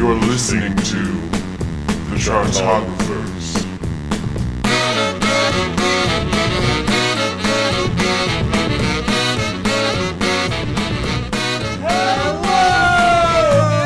You're listening to the Chartographers.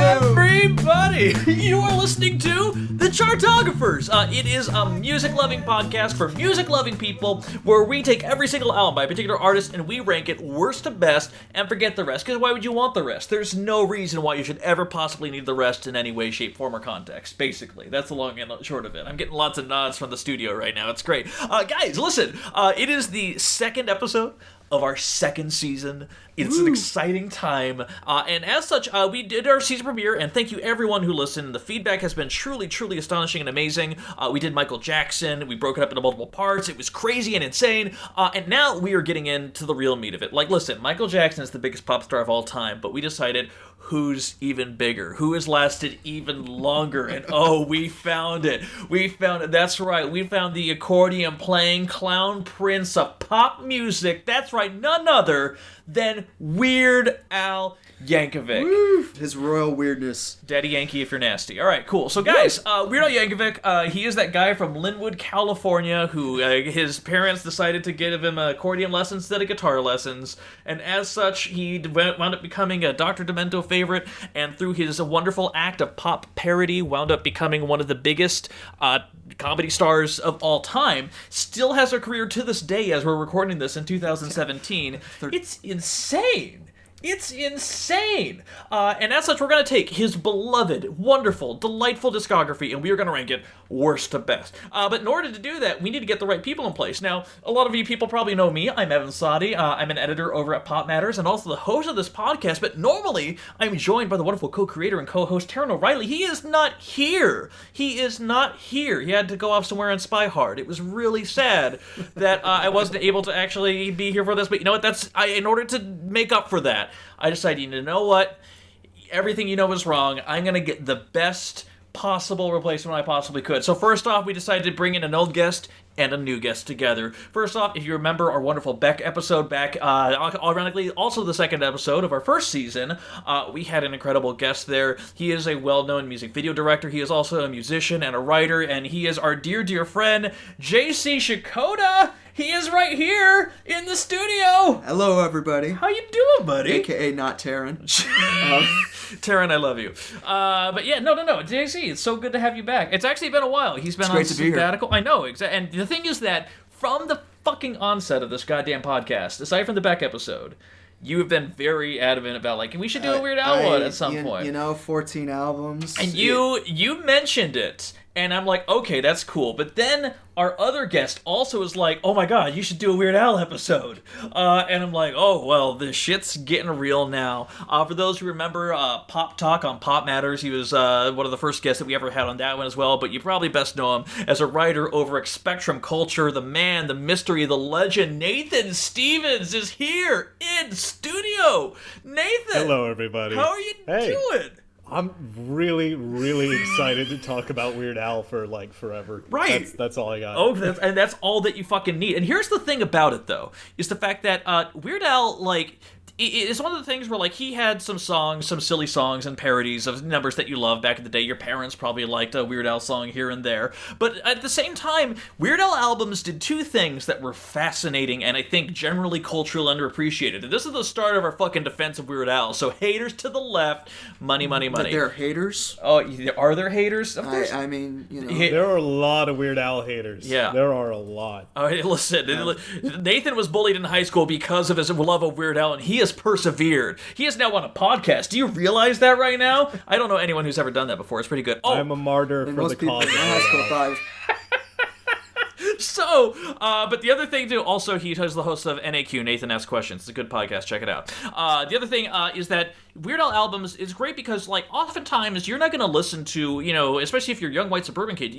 Everybody, you are listening to the Chartographers. It is a music-loving podcast for music-loving people where we take every single album by a particular artist and we rank it worst to best and forget the rest. Because why would you want the rest? There's no reason why you should ever possibly need the rest in any way, shape, form, or context, basically. That's the long and short of it. I'm getting lots of nods from the studio right now. It's great. Guys, listen. It is the second episode of our second season. It's an exciting time, and as such, we did our season premiere, and thank you everyone who listened. The feedback has been truly, truly astonishing and amazing. We did Michael Jackson, we broke it up into multiple parts, it was crazy and insane, and now we are getting into the real meat of it. Like, listen, Michael Jackson is the biggest pop star of all time, but we decided who's even bigger, who has lasted even longer, and oh, we found it. We found it, that's right, we found the accordion playing clown prince of pop music, that's right, none other than Weird Al Yankovic. Woo! His royal weirdness. Daddy Yankee if you're nasty. All right, cool. So guys, Weird Al Yankovic, he is that guy from Linwood, California, who his parents decided to give him accordion lessons instead of guitar lessons, and as such, he wound up becoming a Dr. Demento favorite, and through his wonderful act of pop parody, wound up becoming one of the biggest comedy stars of all time. Still has a career to this day as we're recording this in 2017. It's insane. It's insane! And as such, we're going to take his beloved, wonderful, delightful discography, and we are going to rank it worst to best. But in order to do that, we need to get the right people in place. Now, a lot of you people probably know me. I'm Evan Sadi. I'm an editor over at Pop Matters and also the host of this podcast, but normally, I'm joined by the wonderful co-creator and co-host, Taryn O'Reilly. He is not here. He is not here. He had to go off somewhere and spy hard. It was really sad that I wasn't able to actually be here for this, but you know what? In order to make up for that, I decided, you know what? Everything you know is wrong. I'm going to get the best possible replacement I possibly could. So first off, we decided to bring in an old guest and a new guest together. First off, if you remember our wonderful Beck episode back, ironically, also the second episode of our first season, we had an incredible guest there. He is a well-known music video director. He is also a musician and a writer, and he is our dear, dear friend, JC Sciaccotta. He is right here in the studio. Hello, everybody. How you doing, buddy? AKA not Taryn. Taryn, I love you. But yeah, no. JC, it's so good to have you back. It's actually been a while. He's been on sabbatical. I know, exactly. And the thing is that from the fucking onset of this goddamn podcast, aside from the Beck episode, you have been very adamant about, like, we should do a Weird Al one at some point. You know, 14 albums. And you mentioned it. And I'm like, okay, that's cool. But then our other guest also is like, oh my god, you should do a Weird Al episode. And I'm like, oh, well, the shit's getting real now. For those who remember Pop Talk on Pop Matters, he was one of the first guests that we ever had on that one as well. But you probably best know him as a writer over at Spectrum Culture. The man, the mystery, the legend, Nathan Stevens is here in studio. Nathan! Hello, everybody. How are you doing? I'm really, really excited to talk about Weird Al for, like, forever. Right. That's all I got. Oh, that's all that you fucking need. And here's the thing about it, though, is the fact that Weird Al, like, it's one of the things where, like, he had some songs, some silly songs and parodies of numbers that you loved back in the day. Your parents probably liked a Weird Al song here and there. But at the same time, Weird Al albums did two things that were fascinating and I think generally culturally underappreciated. And this is the start of our fucking defense of Weird Al. So haters to the left, money. But they're haters? Oh, are there haters? Of course. I mean, you know. There are a lot of Weird Al haters. Yeah. There are a lot. All right, listen. Nathan was bullied in high school because of his love of Weird Al, and he has persevered. He is now on a podcast. Do you realize that right now? I don't know anyone who's ever done that before. It's pretty good. I'm a martyr for the cause. High school thought. So, but the other thing too, also he is the host of NAQ, Nathan Asks Questions. It's a good podcast, check it out. The other thing is that Weird Al albums is great because, like, oftentimes you're not going to listen to, you know, especially if you're a young white suburban kid,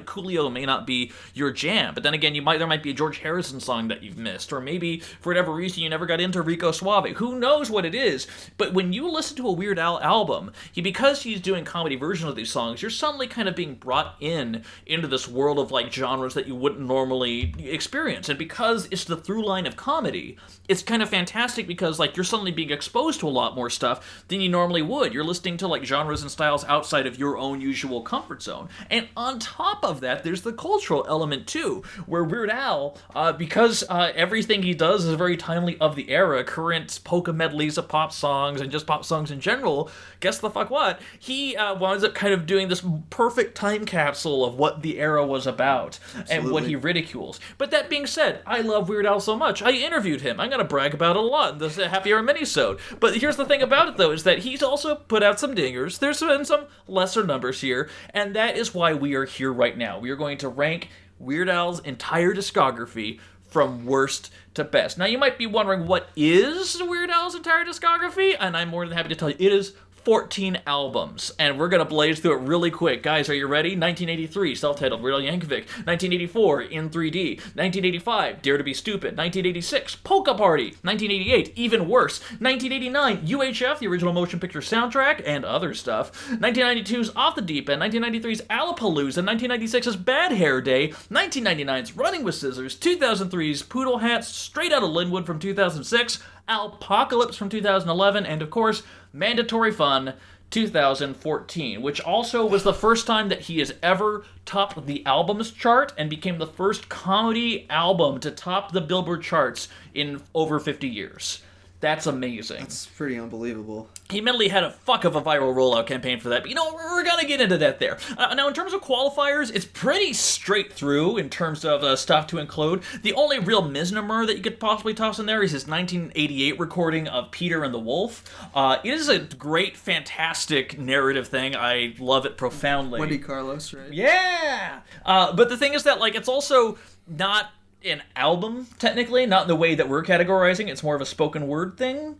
Coolio may not be your jam, but then again, there might be a George Harrison song that you've missed, or maybe for whatever reason you never got into Rico Suave. Who knows what it is? But when you listen to a Weird Al album, because he's doing comedy versions of these songs, you're suddenly kind of being brought into this world of, like, genres that you wouldn't wouldn't normally experience. And because it's the through line of comedy, it's kind of fantastic because, like, you're suddenly being exposed to a lot more stuff than you normally would. You're listening to, like, genres and styles outside of your own usual comfort zone. And on top of that, there's the cultural element, too, where Weird Al, because everything he does is very timely of the era, current polka medleys of pop songs and just pop songs in general, guess the fuck what? He winds up kind of doing this perfect time capsule of what the era was about and what he ridicules. But that being said, I love Weird Al so much. I interviewed him. I'm going to brag about it a lot in this Happy Hour minisode. But here's the thing about it, though, is that he's also put out some dingers. There's been some lesser numbers here, and that is why we are here right now. We are going to rank Weird Al's entire discography from worst to best. Now, you might be wondering, what is Weird Al's entire discography? And I'm more than happy to tell you, it is 14 albums, and we're gonna blaze through it really quick. Guys, are you ready? 1983, self-titled, Weird Al Yankovic. 1984, In 3D. 1985, Dare to Be Stupid. 1986, Polka Party. 1988, Even Worse. 1989, UHF, the original motion picture soundtrack, and other stuff. 1992's Off the Deep End. 1993's Alapalooza. 1996's Bad Hair Day. 1999's Running with Scissors. 2003's Poodle Hats, Straight Outta Linwood from 2006. Alpocalypse from 2011, and of course, Mandatory Fun 2014, which also was the first time that he has ever topped the albums chart and became the first comedy album to top the Billboard charts in over 50 years. That's amazing. It's pretty unbelievable. He admittedly had a fuck of a viral rollout campaign for that, but we're gonna get into that there. Now, in terms of qualifiers, it's pretty straight through in terms of stuff to include. The only real misnomer that you could possibly toss in there is his 1988 recording of Peter and the Wolf. It is a great, fantastic narrative thing. I love it profoundly. Wendy Carlos, right? Yeah! But the thing is that, like, it's also not an album, technically, not in the way that we're categorizing. It's more of a spoken word thing.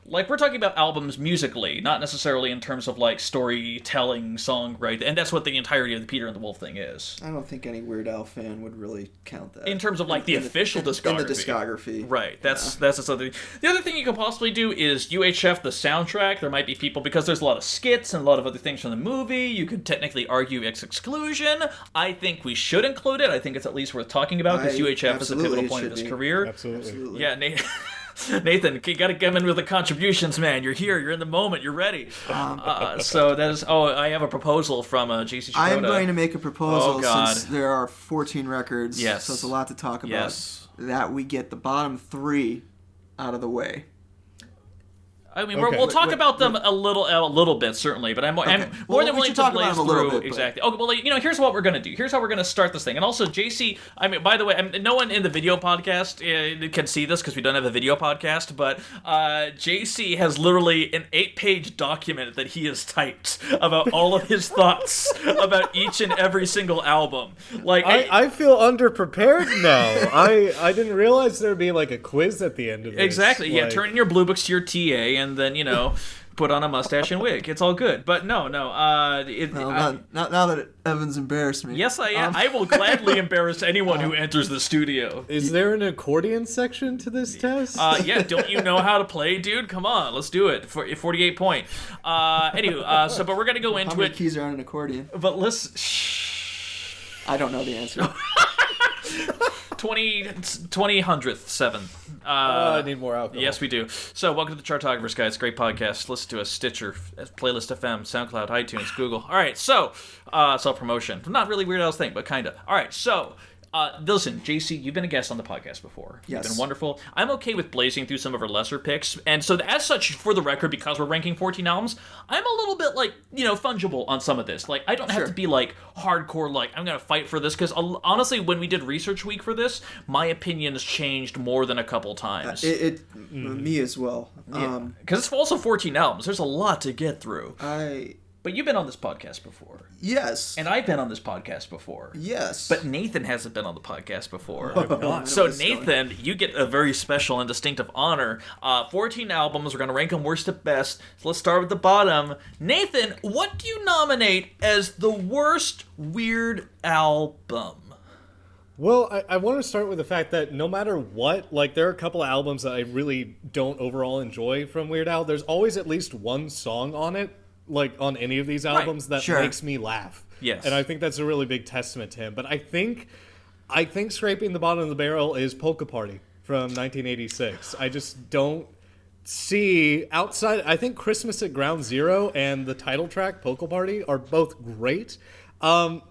Like, we're talking about albums musically, not necessarily in terms of, like, storytelling, songwriting, and that's what the entirety of the Peter and the Wolf thing is. I don't think any Weird Al fan would really count that. In terms of, like, the official discography. In the discography. Right, that's something. The other thing you could possibly do is UHF, the soundtrack. There might be people, because there's a lot of skits and a lot of other things from the movie, you could technically argue its exclusion. I think we should include it. I think it's at least worth talking about, because UHF is a pivotal point of his career. Absolutely. Yeah, Nathan, you gotta come in with the contributions, man. You're here, you're in the moment, you're ready. So that is, I have a proposal from JC Sciaccotta. I'm going to make a proposal, God. since there are 14 records, Yes. so it's a lot to talk about, Yes. that we get the bottom 3 out of the way. I mean, Okay. we'll talk about them a little bit, certainly, but I'm more than we willing should to talk blaze about them a little through. bit, but- Exactly. Okay, well, here's what we're gonna do. Here's how we're gonna start this thing. And also, JC, I mean, by the way, no one in the video podcast can see this because we don't have a video podcast, but JC has literally an 8-page document that he has typed about all of his thoughts about each and every single album. Like, I feel underprepared now. I didn't realize there'd be like a quiz at the end of this. exactly. Yeah, Like, turn in your blue books to your TA, and then put on a mustache and wig. It's all good. But no. Now that Evan's embarrassed me. Yes, I am. I will gladly embarrass anyone who enters the studio. Is there an accordion section to this test? Yeah, don't you know how to play, dude? Come on, let's do it. For 48 point. Anywho, but we're gonna go How into many it. keys are on an accordion? But let's. Shh. I don't know the answer. 20/107. I need more alcohol. Yes, we do. So, welcome to the Chartographers, guys. Great podcast. Listen to us, Stitcher, Playlist FM, SoundCloud, iTunes, Google. All right, so, self-promotion. Not really Weird Al's thing, but kind of. All right, so, listen, JC, you've been a guest on the podcast before. Yes. You've been wonderful. I'm okay with blazing through some of our lesser picks. And so, as such, for the record, because we're ranking 14 albums, I'm a little bit, like, fungible on some of this. Like, I don't have to be, like, hardcore, like, I'm going to fight for this. Because, honestly, when we did Research Week for this, my opinions changed more than a couple times. Me as well. Because it's also 14 albums. There's a lot to get through. But you've been on this podcast before. Yes. And I've been on this podcast before. Yes. But Nathan hasn't been on the podcast before. not. So Nathan, you get a very special and distinctive honor. 14 albums. We're going to rank them worst to best. So let's start with the bottom. Nathan, what do you nominate as the worst Weird album? Well, I want to start with the fact that no matter what, like, there are a couple of albums that I really don't overall enjoy from Weird Al. There's always at least one song on it, like, on any of these albums that Sure. makes me laugh. Yes. And I think that's a really big testament to him. But I think I think scraping the bottom of the barrel is Polka Party from 1986. I just don't see outside. I think Christmas at Ground Zero and the title track Polka Party are both great, but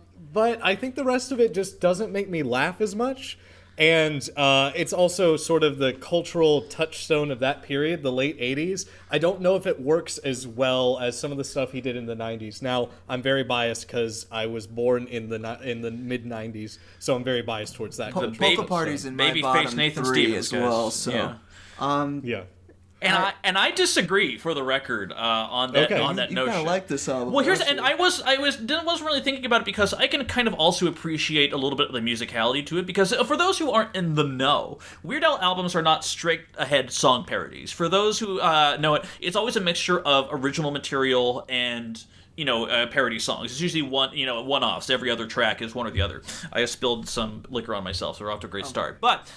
I think the rest of it just doesn't make me laugh as much. And it's also sort of the cultural touchstone of that period, the late 80s. I don't know if it works as well as some of the stuff he did in the 90s. Now, I'm very biased because I was born in the mid-90s, so I'm very biased towards that. Polka Party's in my Babyface bottom Nathan 3 Stevens, as guys. well. So, Yeah. Yeah. And I disagree, for the record, on that Okay. on that you notion. kind of like this album. Well, don't you? I wasn't really thinking about it because I can kind of also appreciate a little bit of the musicality to it, because for those who aren't in the know, Weird Al albums are not straight ahead song parodies. For those who know it, it's always a mixture of original material and parody songs. It's usually one-offs. Every other track is one or the other. I have spilled some liquor on myself, so we're off to a great start. But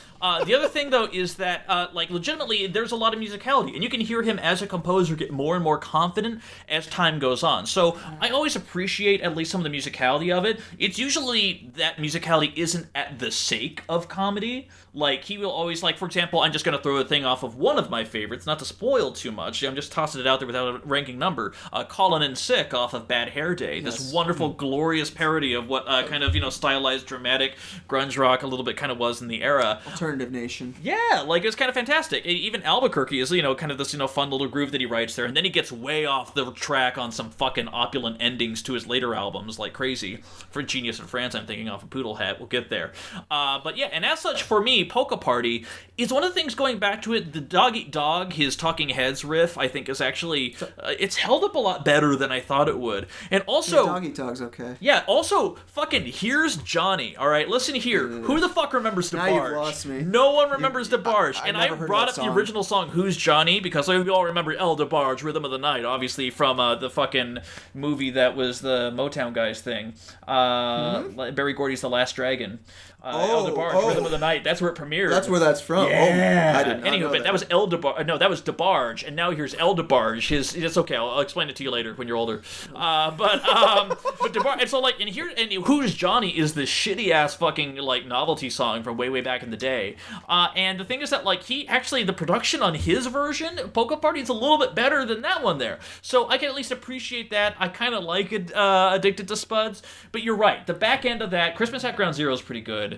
the other thing, though, is that, legitimately, there's a lot of musicality, and you can hear him as a composer get more and more confident as time goes on. So I always appreciate at least some of the musicality of it. It's usually that musicality isn't at the sake of comedy. Like, he will always, for example, I'm just going to throw a thing off of one of my favorites, not to spoil too much. I'm just tossing it out there without a ranking number. Callin' In Sick off of Bad Hair Day. Yes. This wonderful, glorious parody of what kind of, stylized, dramatic grunge rock a little bit kind of was in the era. Alternative Nation. Yeah, it was kind of fantastic. Even Albuquerque is, kind of this, fun little groove that he writes there, and then he gets way off the track on some fucking opulent endings to his later albums, like crazy. For Genius in France, I'm thinking off of Poodle Hat. We'll get there. But yeah, and as such, for me, Polka Party is one of the things going back to it. The Dog Eat Dog, his Talking Heads riff, I think is actually, it's held up a lot better than I thought it would. And also... Dog Eat Dog's okay. Yeah, also, fucking, here's Johnny, alright? Listen here. Who the fuck remembers Now DeBarge? you've lost me. No one remembers DeBarge. I And never I heard brought that up the song. original song, Who's Johnny? Because we all remember El DeBarge, Rhythm of the Night, obviously from the fucking movie that was the Motown guys thing. Barry Gordy's The Last Dragon. El DeBarge, Rhythm of the Night. That's where it premiered. That's where that's from. Yeah. Oh, I did not Anywho, know but that was El DeBarge. No, that was DeBarge, and now here's El DeBarge. It's okay. I'll explain it to you later when you're older. But DeBarge. And so and here, and Who's Johnny is this shitty ass fucking novelty song from way back in the day. And the thing is that he actually, the production on his version, Polka Party, is a little bit better than that one there. So I can at least appreciate that. I kind of like it, Addicted to Spuds. But you're right. The back end of that, Christmas at Ground Zero is pretty good.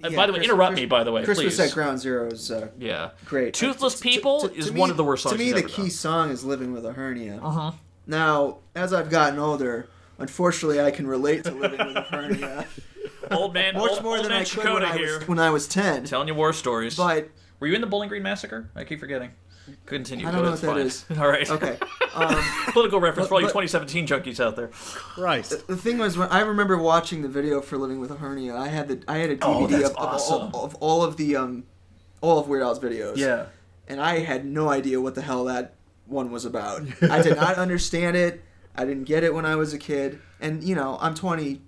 By the way, interrupt me, by the way, Christmas please. at Ground Zero is Yeah. great. Toothless People is one of the worst songs To me, he's the ever key done. song is Living with a Hernia. Uh-huh. Now, as I've gotten older, unfortunately, I can relate to Living with a Hernia Old man, much old, more old than man I could Sciaccotta here. when I was 10. Telling you war stories. But Were you in the Bowling Green Massacre? I keep forgetting. Continue. I don't know It's what that fine. All right. okay. Political reference for all you but- 2017 junkies out there. Christ. The thing was, when I remember watching the video for Living with a Hernia, I had a DVD Oh, that's of awesome. all of the all of Weird Al's videos. Yeah. And I had no idea what the hell that one was about. I did not understand it. I didn't get it when I was a kid. And I'm 20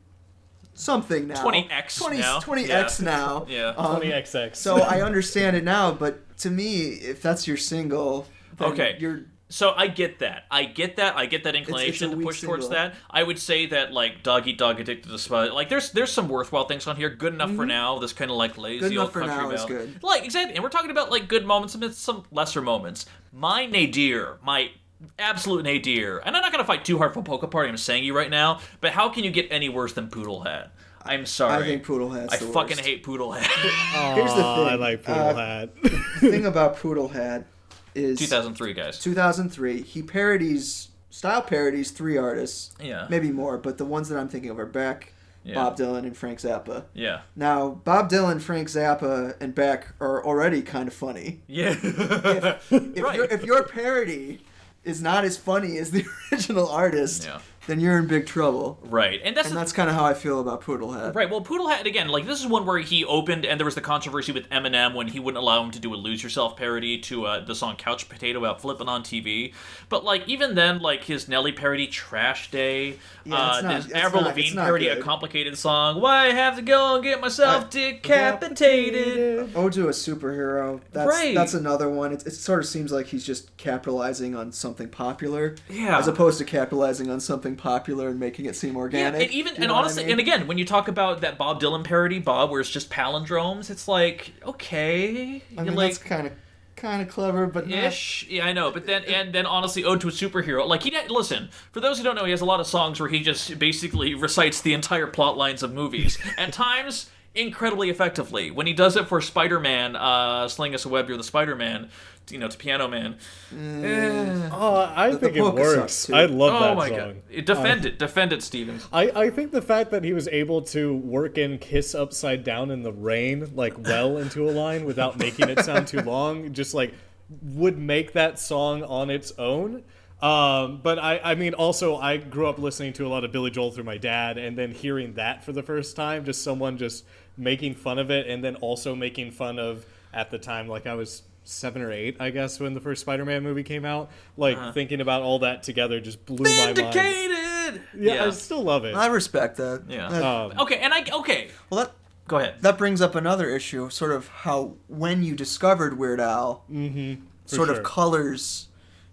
something now. 20X now. 20X now. Yeah. 20XX. So I understand it now, but to me, if that's your single, then Okay. you're So I get that. I get that inclination it's a to weak push towards single. that. I would say that Dog Eat Dog, Addicted to Spud. There's some worthwhile things on here. Good Enough for Now. This kind of lazy Mm-hmm. Good Enough old for country Now is ballad. good. Exactly. And we're talking about good moments and some lesser moments. My nadir, my absolute nadir. And I'm not gonna fight too hard for Polka Party. I'm saying you right now. But how can you get any worse than Poodle Hat? I'm sorry. I think Poodle Hat's I the fucking worst. hate Poodle Hat. Here's the thing. I like Poodle Hat. The thing about Poodle Hat is 2003, guys. 2003. He parodies 3 artists. Yeah. Maybe more, but the ones that I'm thinking of are Beck, Yeah. Bob Dylan, and Frank Zappa. Yeah. Now, Bob Dylan, Frank Zappa, and Beck are already kind of funny. Yeah. If your parody is not as funny as the original artist, Yeah. then you're in big trouble. Right. And that's kind of how I feel about Poodle Hat. Right, well, Poodle Hat, again, this is one where he opened, and there was the controversy with Eminem when he wouldn't allow him to do a Lose Yourself parody to the song Couch Potato about flipping on TV. But, even then, his Nelly parody, Trash Day, Yeah, this Avril it's Lavigne not parody, good. A Complicated Song, Why I Have to Go and Get Myself Decapitated. Ode to a Superhero. Right. That's another one. It sort of seems like he's just capitalizing on something popular, Yeah. as opposed to capitalizing on something popular and making it seem organic. and even You know and what I honestly, mean? and again, when you talk about that Bob Dylan parody, Bob, where it's just palindromes, it's like, okay, I mean, that's kind of clever, but not... ish. Yeah, I know. But then honestly, Ode to a Superhero. Like listen, for those who don't know, he has a lot of songs where he just basically recites the entire plot lines of movies. At times, incredibly effectively. When he does it for Spider-Man, Sling Us a Web, You're the Spider-Man, to Piano Man. I think it polka works. sucks, too. I love that my song. God. Defend it, Stevens. I think the fact that he was able to work in Kiss Upside Down in the Rain, like, well into a line without making it sound too long, just, like, would make that song on its own. But I mean, also, I grew up listening to a lot of Billy Joel through my dad, and then hearing that for the first time, just someone just making fun of it, and then also making fun of, at the time, like, I was 7 or 8, I guess, when the first Spider-Man movie came out. Like, thinking about all that together just blew my mind. Vindicated! Yeah, I still love it. I respect that. Yeah. Okay. Well, that Go ahead. that brings up another issue, sort of how when you discovered Weird Al, sort of colors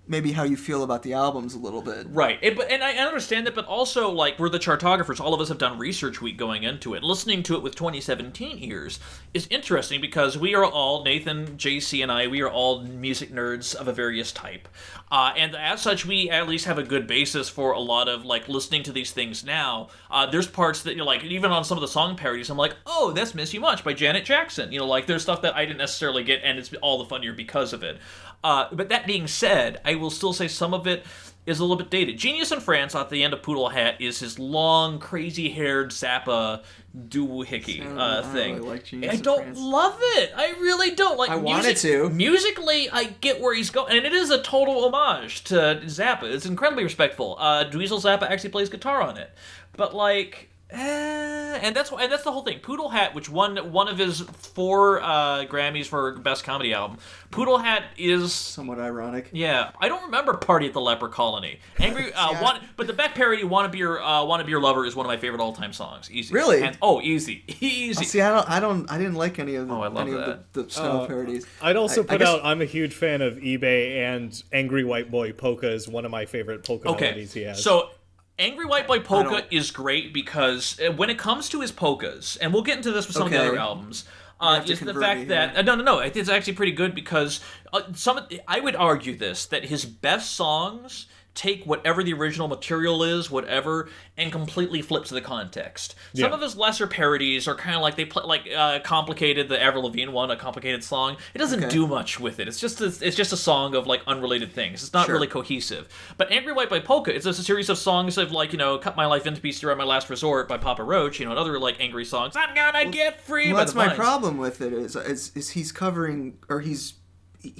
maybe how you feel about the albums a little bit. Right. And I understand that, but also, like, we're the Chartographers. All of us have done research week going into it. Listening to it with 2017 ears is interesting because we are all, Nathan, JC, and I, we are all music nerds of a various type. And as such, we at least have a good basis for a lot of, like, listening to these things now. There's parts that, like, even on some of the song parodies, I'm like, oh, that's Miss You Much by Janet Jackson. Like, there's stuff that I didn't necessarily get, and it's all the funnier because of it. But that being said, I will still say some of it is a little bit dated. Genius in France at the end of Poodle Hat is his long, crazy-haired Zappa doohickey thing. I really like Genius I in don't France. love it. I really don't. Like, I wanted to. Musically, I get where he's going, and it is a total homage to Zappa. It's incredibly respectful. Dweezil Zappa actually plays guitar on it, but like. And that's the whole thing. Poodle Hat, which won one of his 4 Grammys for Best Comedy Album. Poodle Hat is Somewhat ironic. yeah. I don't remember Party at the Leper Colony. But the Beck parody "Wanna Be Your Lover" is one of my favorite all-time songs. Easy. Really? Easy. See, I didn't like any of I love the Snow parodies. I'd also I put guess- out, I'm a huge fan of eBay, and Angry White Boy Polka is one of my favorite polka melodies he has. So Angry White Boy Polka is great because when it comes to his polkas, and we'll get into this with some of the other albums, have to is the convert fact me that no, it's actually pretty good because I would argue this, that his best songs take whatever the original material is, whatever, and completely flip to the context. Some of his lesser parodies are kind of like they play like Complicated, the Avril Lavigne one, a complicated song. It doesn't do much with it. It's just a song of like unrelated things. It's not really cohesive. But Angry White by Polka, it's just a series of songs of like Cut My Life into Pieces, You're My Last Resort by Papa Roach, and other like angry songs. I'm gonna get free. Well, by that's the my Vines. problem with it is he's covering, or he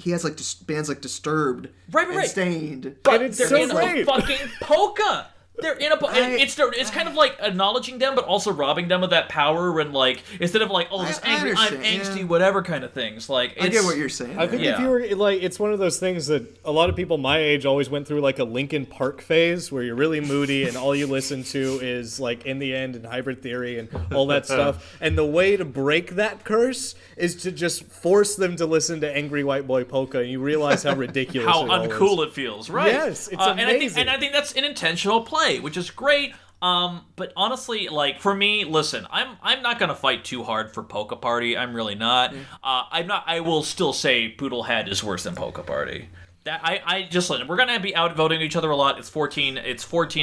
has like bands like Disturbed and Stained. But it's they're so in great. a fucking polka. They're in a it's kind of like acknowledging them, but also robbing them of that power. When like instead of like this I angry, I'm understand, angsty, whatever kind of things. Like I get what you're saying. I think Yeah. if you were like, it's one of those things that a lot of people my age always went through, like a Linkin Park phase where you're really moody and all you listen to is like In the End and Hybrid Theory and all that stuff. And the way to break that curse is to just force them to listen to Angry White Boy Polka, and you realize how ridiculous how it all uncool is. it feels, right? Yes, it's amazing. amazing. And I think that's an intentional play, which is great. But honestly, like for me, listen, I'm not gonna fight too hard for Polka Party. I'm really not. I will still say Poodle Hat is worse than Polka Party. That I just listen. We're gonna be outvoting each other a lot. It's 14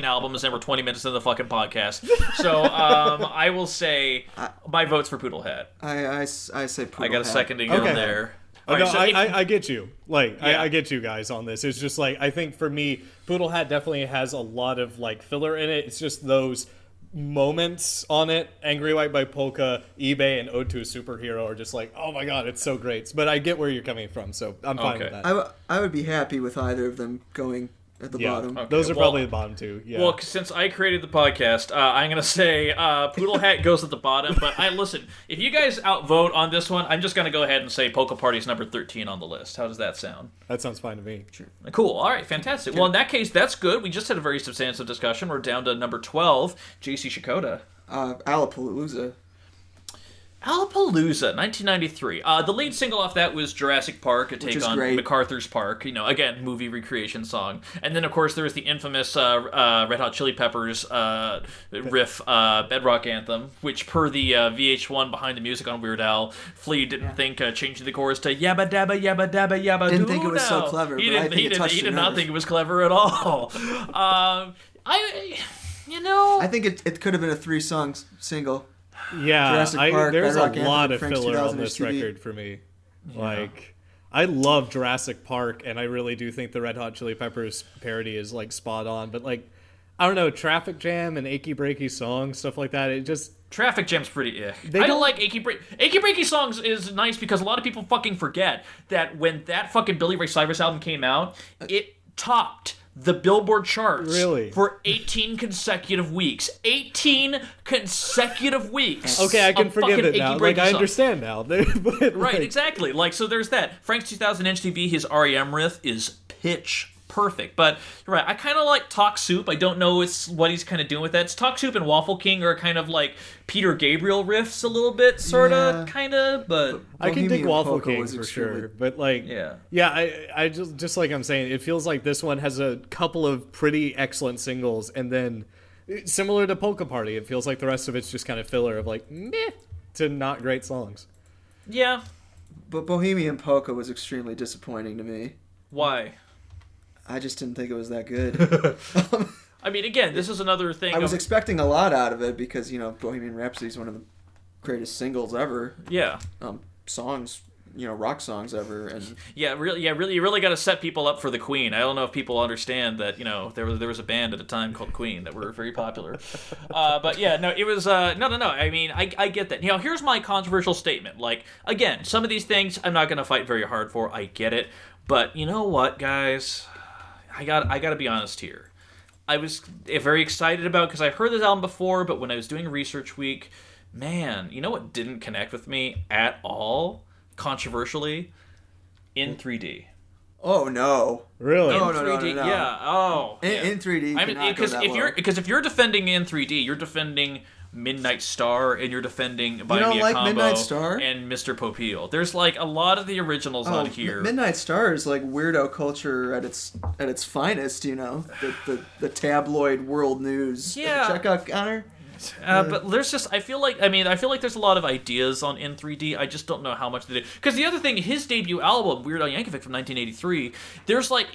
albums, and we're 20 minutes into the fucking podcast. So I will say my vote's for Poodle Hat. I say Poodle I got a Hat. second to get in there. Oh, All no, right, so I get you. Like, Yeah. I get you guys on this. It's just like, I think for me, Poodle Hat definitely has a lot of like filler in it. It's just those moments on it. Angry White by Polka, eBay, and Ode to a Superhero are just like, oh my god, it's so great. But I get where you're coming from, so I'm fine with that. I would be happy with either of them going at the bottom. Okay. Those are well- probably the bottom two. Yeah. Well, since I created the podcast, I'm gonna say Poodle Hat goes at the bottom. But listen. If you guys outvote on this one, I'm just gonna go ahead and say Polka Party's number 13 on the list. How does that sound? that sounds fine to me. Sure. Cool. All right. Fantastic. Well, in that case, that's good. We just had a very substantive discussion. We're down to number 12, JC Sciaccotta. Alapalooza. Alapalooza, 1993. The lead single off that was Jurassic Park, a take is on great. MacArthur's Park. Again, movie recreation song. And then, of course, there was the infamous Red Hot Chili Peppers riff, Bedrock Anthem, which, per the VH1 Behind the Music on Weird Al, Flea didn't think changing the chorus to yabba dabba yabba dabba yabba Didn't think it was so clever, He but I didn't. think it touched He the did not nerve. think it was clever at all. I think it could have been a 3-song single. Yeah, Jurassic Park, there's a Bedrock Anthem, lot of Frank's filler 2000 on this HTV. record for me. Like, I love Jurassic Park, and I really do think the Red Hot Chili Peppers parody is like spot on. But like, I don't know, Traffic Jam and Achy Breaky Song, stuff like that. It just Traffic Jam's pretty I don't- don't like Achy Breaky Songs is nice because a lot of people fucking forget that when that fucking Billy Ray Cyrus album came out, it topped the Billboard charts Really? for 18 consecutive weeks. 18 consecutive weeks. okay. I can of forgive fucking it now. Achy Like, Breaky I Songs. understand now. But, Right, like, exactly. Like, so there's that. Frank's 2000 HTV, his REM riff is pitch perfect. But you're right, I kind of like Talk Soup. I don't know what he's kind of doing with that. It's Talk Soup and Waffle King are kind of like Peter Gabriel riffs a little bit, sort of, Yeah. kind of, but... I can dig Bohemian Waffle Polka King was for extremely- sure, but like, Yeah. I just like I'm saying, it feels like this one has a couple of pretty excellent singles, and then similar to Polka Party, it feels like the rest of it's just kind of filler of like meh to not great songs. Yeah. But Bohemian Polka was extremely disappointing to me. Why? I just didn't think it was that good. I mean, again, this is another thing. I was of- expecting a lot out of it because, Bohemian Rhapsody is one of the greatest singles ever. Yeah. Songs, rock songs ever. And Yeah, really, you really got to set people up for the Queen. I don't know if people understand that, there was a band at a time called Queen that were very popular. But yeah, no, it was, no. I mean, I get that. Here's my controversial statement. Like, again, some of these things I'm not going to fight very hard for. I get it. But you know what, guys? I got to be honest here. I was very excited about because I heard this album before, but when I was doing research week, man, you know what didn't connect with me at all? Controversially, in 3D. oh no, Really? No, In 3D, no. yeah. Oh, yeah. in 3D. I mean, because if you're defending in 3D, you're defending Midnight Star, and you're defending Buy don't Me a like Combo Midnight Star? and Mr. Popeil. There's like a lot of the originals on here. Midnight Star is like weirdo culture at its finest. The tabloid world news. Yeah. Check out Connor. But there's just I feel like there's a lot of ideas on in 3D. I just don't know how much they did. Because the other thing, his debut album, Weird Al Yankovic from 1983, there's like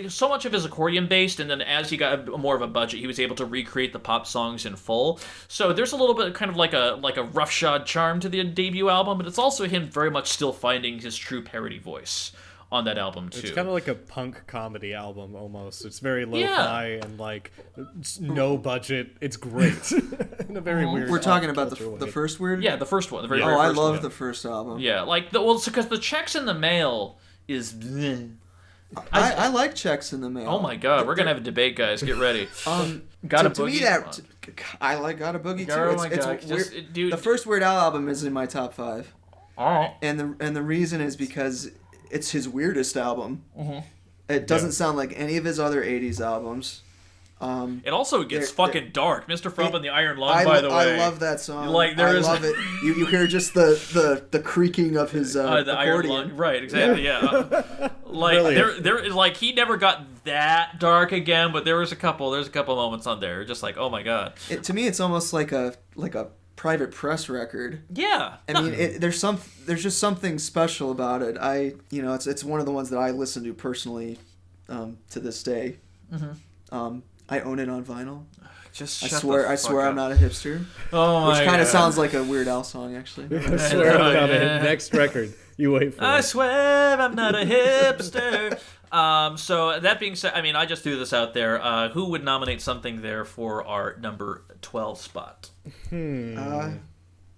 so much of his accordion based, and then as he got more of a budget, he was able to recreate the pop songs in full. So there's a little bit kind of like a roughshod charm to the debut album, but it's also him very much still finding his true parody voice on that album too. It's kind of like a punk comedy album almost. It's very lo-fi and like it's no budget. It's great in a very weird. We're talking about culture the way. first weird. Yeah, the first one, the very, Oh, very I first love one. the first album. Yeah, like because the checks in the mail is. I like Checks in the Mail. Oh my god, we're gonna have a debate, guys. Get ready. Got a to me Boogie? I like Got a Boogie too. Oh my it's God, weird. dude. The first Weird Al album is in my top 5, All right. and the reason is because it's his weirdest album. Mm-hmm. It doesn't sound like any of his other '80s albums. It also gets They're- fucking dark. Mr. Frump and the Iron Lung, by the way. I love that song. Like, there I is- love it. You hear just the creaking of his The Iron accordion. Lung, right? Exactly. Yeah. Like Brilliant. there, like he never got that dark again, but there's a couple moments on there, just like, oh my god. To me, it's almost like a private press record. Yeah. I mean, there's just something special about it. It's one of the ones that I listen to personally, to this day. Mm-hmm. I own it on vinyl. Just I shut swear the fuck I'm up. not a hipster. Oh my Which kind God. of sounds like a Weird Al song, actually. I swear I'm not Yeah. a next record. You wait for I it. swear I'm not a hipster. So that being said, I mean, I just threw this out there. Who would nominate something there for our number 12 spot?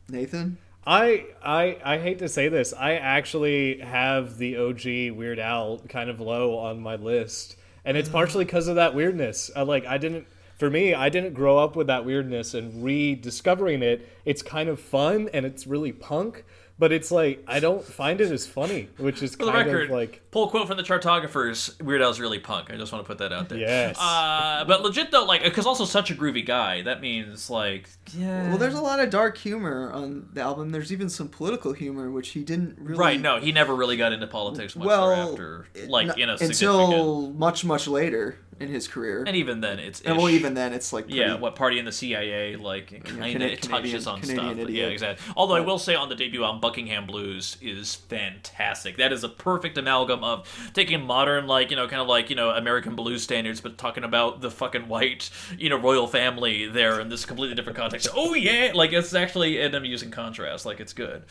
Nathan. I hate to say this. I actually have the OG Weird Al kind of low on my list, and it's partially because of that weirdness. I didn't grow up with that weirdness, and rediscovering it, it's kind of fun and it's really punk. but it's like I don't find it as funny, which is For the kind record, of like pull quote from the Chartographers, Weird Al's really punk. I just want to put that out there. Yes. But legit though, like, because also such a groovy guy, that means like, yeah. Well, there's a lot of dark humor on the album. There's even some political humor, which he didn't really. Right, no, he never really got into politics much thereafter, like in a significant. Until much later in his career. And even then, it's and well, even then, it's like pretty, yeah, what party in the CIA, like kind of it touches on Canadian stuff. idiot. Yeah, exactly. Although I will say on the debut album, Buckingham Blues is fantastic. That is a perfect amalgam of taking modern, like, kind of like, American blues standards, but talking about the fucking white, royal family there in this completely different context. Oh yeah, like it's actually an amusing contrast. Like it's good.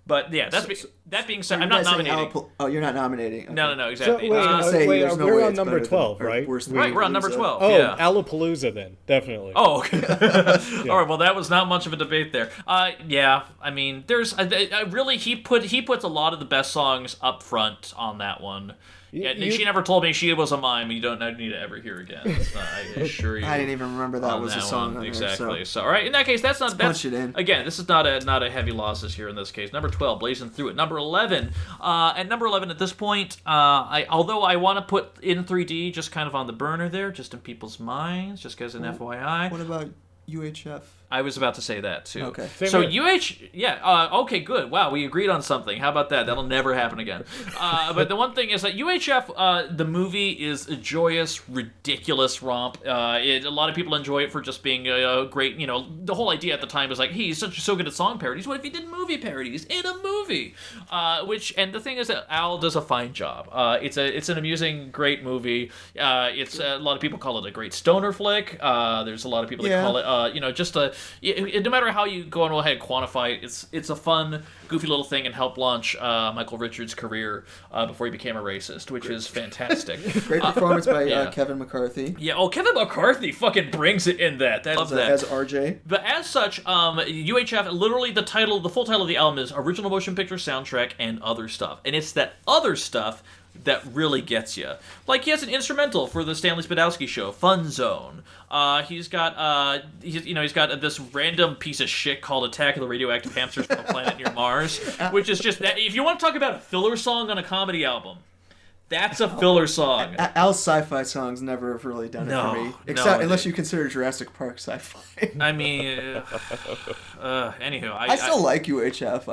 But yeah, that being said, I'm not nominating. You're not nominating. Okay. No, exactly. We're on number 12, right? Right, we're on number 12. Oh, yeah. Alapalooza then, definitely. Oh, okay. All right. Well, that was not much of a debate there. Yeah. I mean, there's really he puts a lot of the best songs up front on that one. Yeah, she never told me she was a mime. You don't need to ever hear again. I assure you. I didn't even remember that was a song. Exactly. So, all right. In that case, that's not. Punch it in. Again, this is not a heavy loss this year in this case. Number 12, blazing through it. Number 11. At number 11 at this point, although I want to put in 3D just kind of on the burner there, just in people's minds, just as an FYI. What about UHF? I was about to say that too. Okay. So okay, good. Wow, we agreed on something. How about that? That'll never happen again. But the one thing is that UHF, the movie is a joyous, ridiculous romp. A lot of people enjoy it for just being a great. The whole idea at the time was like, hey, he's so good at song parodies. What if he did movie parodies in a movie? And the thing is that Al does a fine job. It's an amusing, great movie. It's a lot of people call it a great stoner flick. There's a lot of people that call it, just a. No matter how you go ahead and quantify it, it's a fun, goofy little thing and helped launch Michael Richards' career before he became a racist, which is fantastic. Great performance by Kevin McCarthy. Yeah, Kevin McCarthy fucking brings it in that. I love that. As RJ. But as such, UHF, literally the full title of the album is Original Motion Picture Soundtrack and Other Stuff. And it's that other stuff that really gets you. Like, he has an instrumental for the Stanley Spadowski show, Fun Zone. He's got this random piece of shit called Attack of the Radioactive Hamsters from a Planet Near Mars, which is just that. If you want to talk about a filler song on a comedy album, that's a filler song. Al's sci-fi songs never have really done it for me, unless you consider Jurassic Park sci-fi. I mean, anywho, I still like UHF.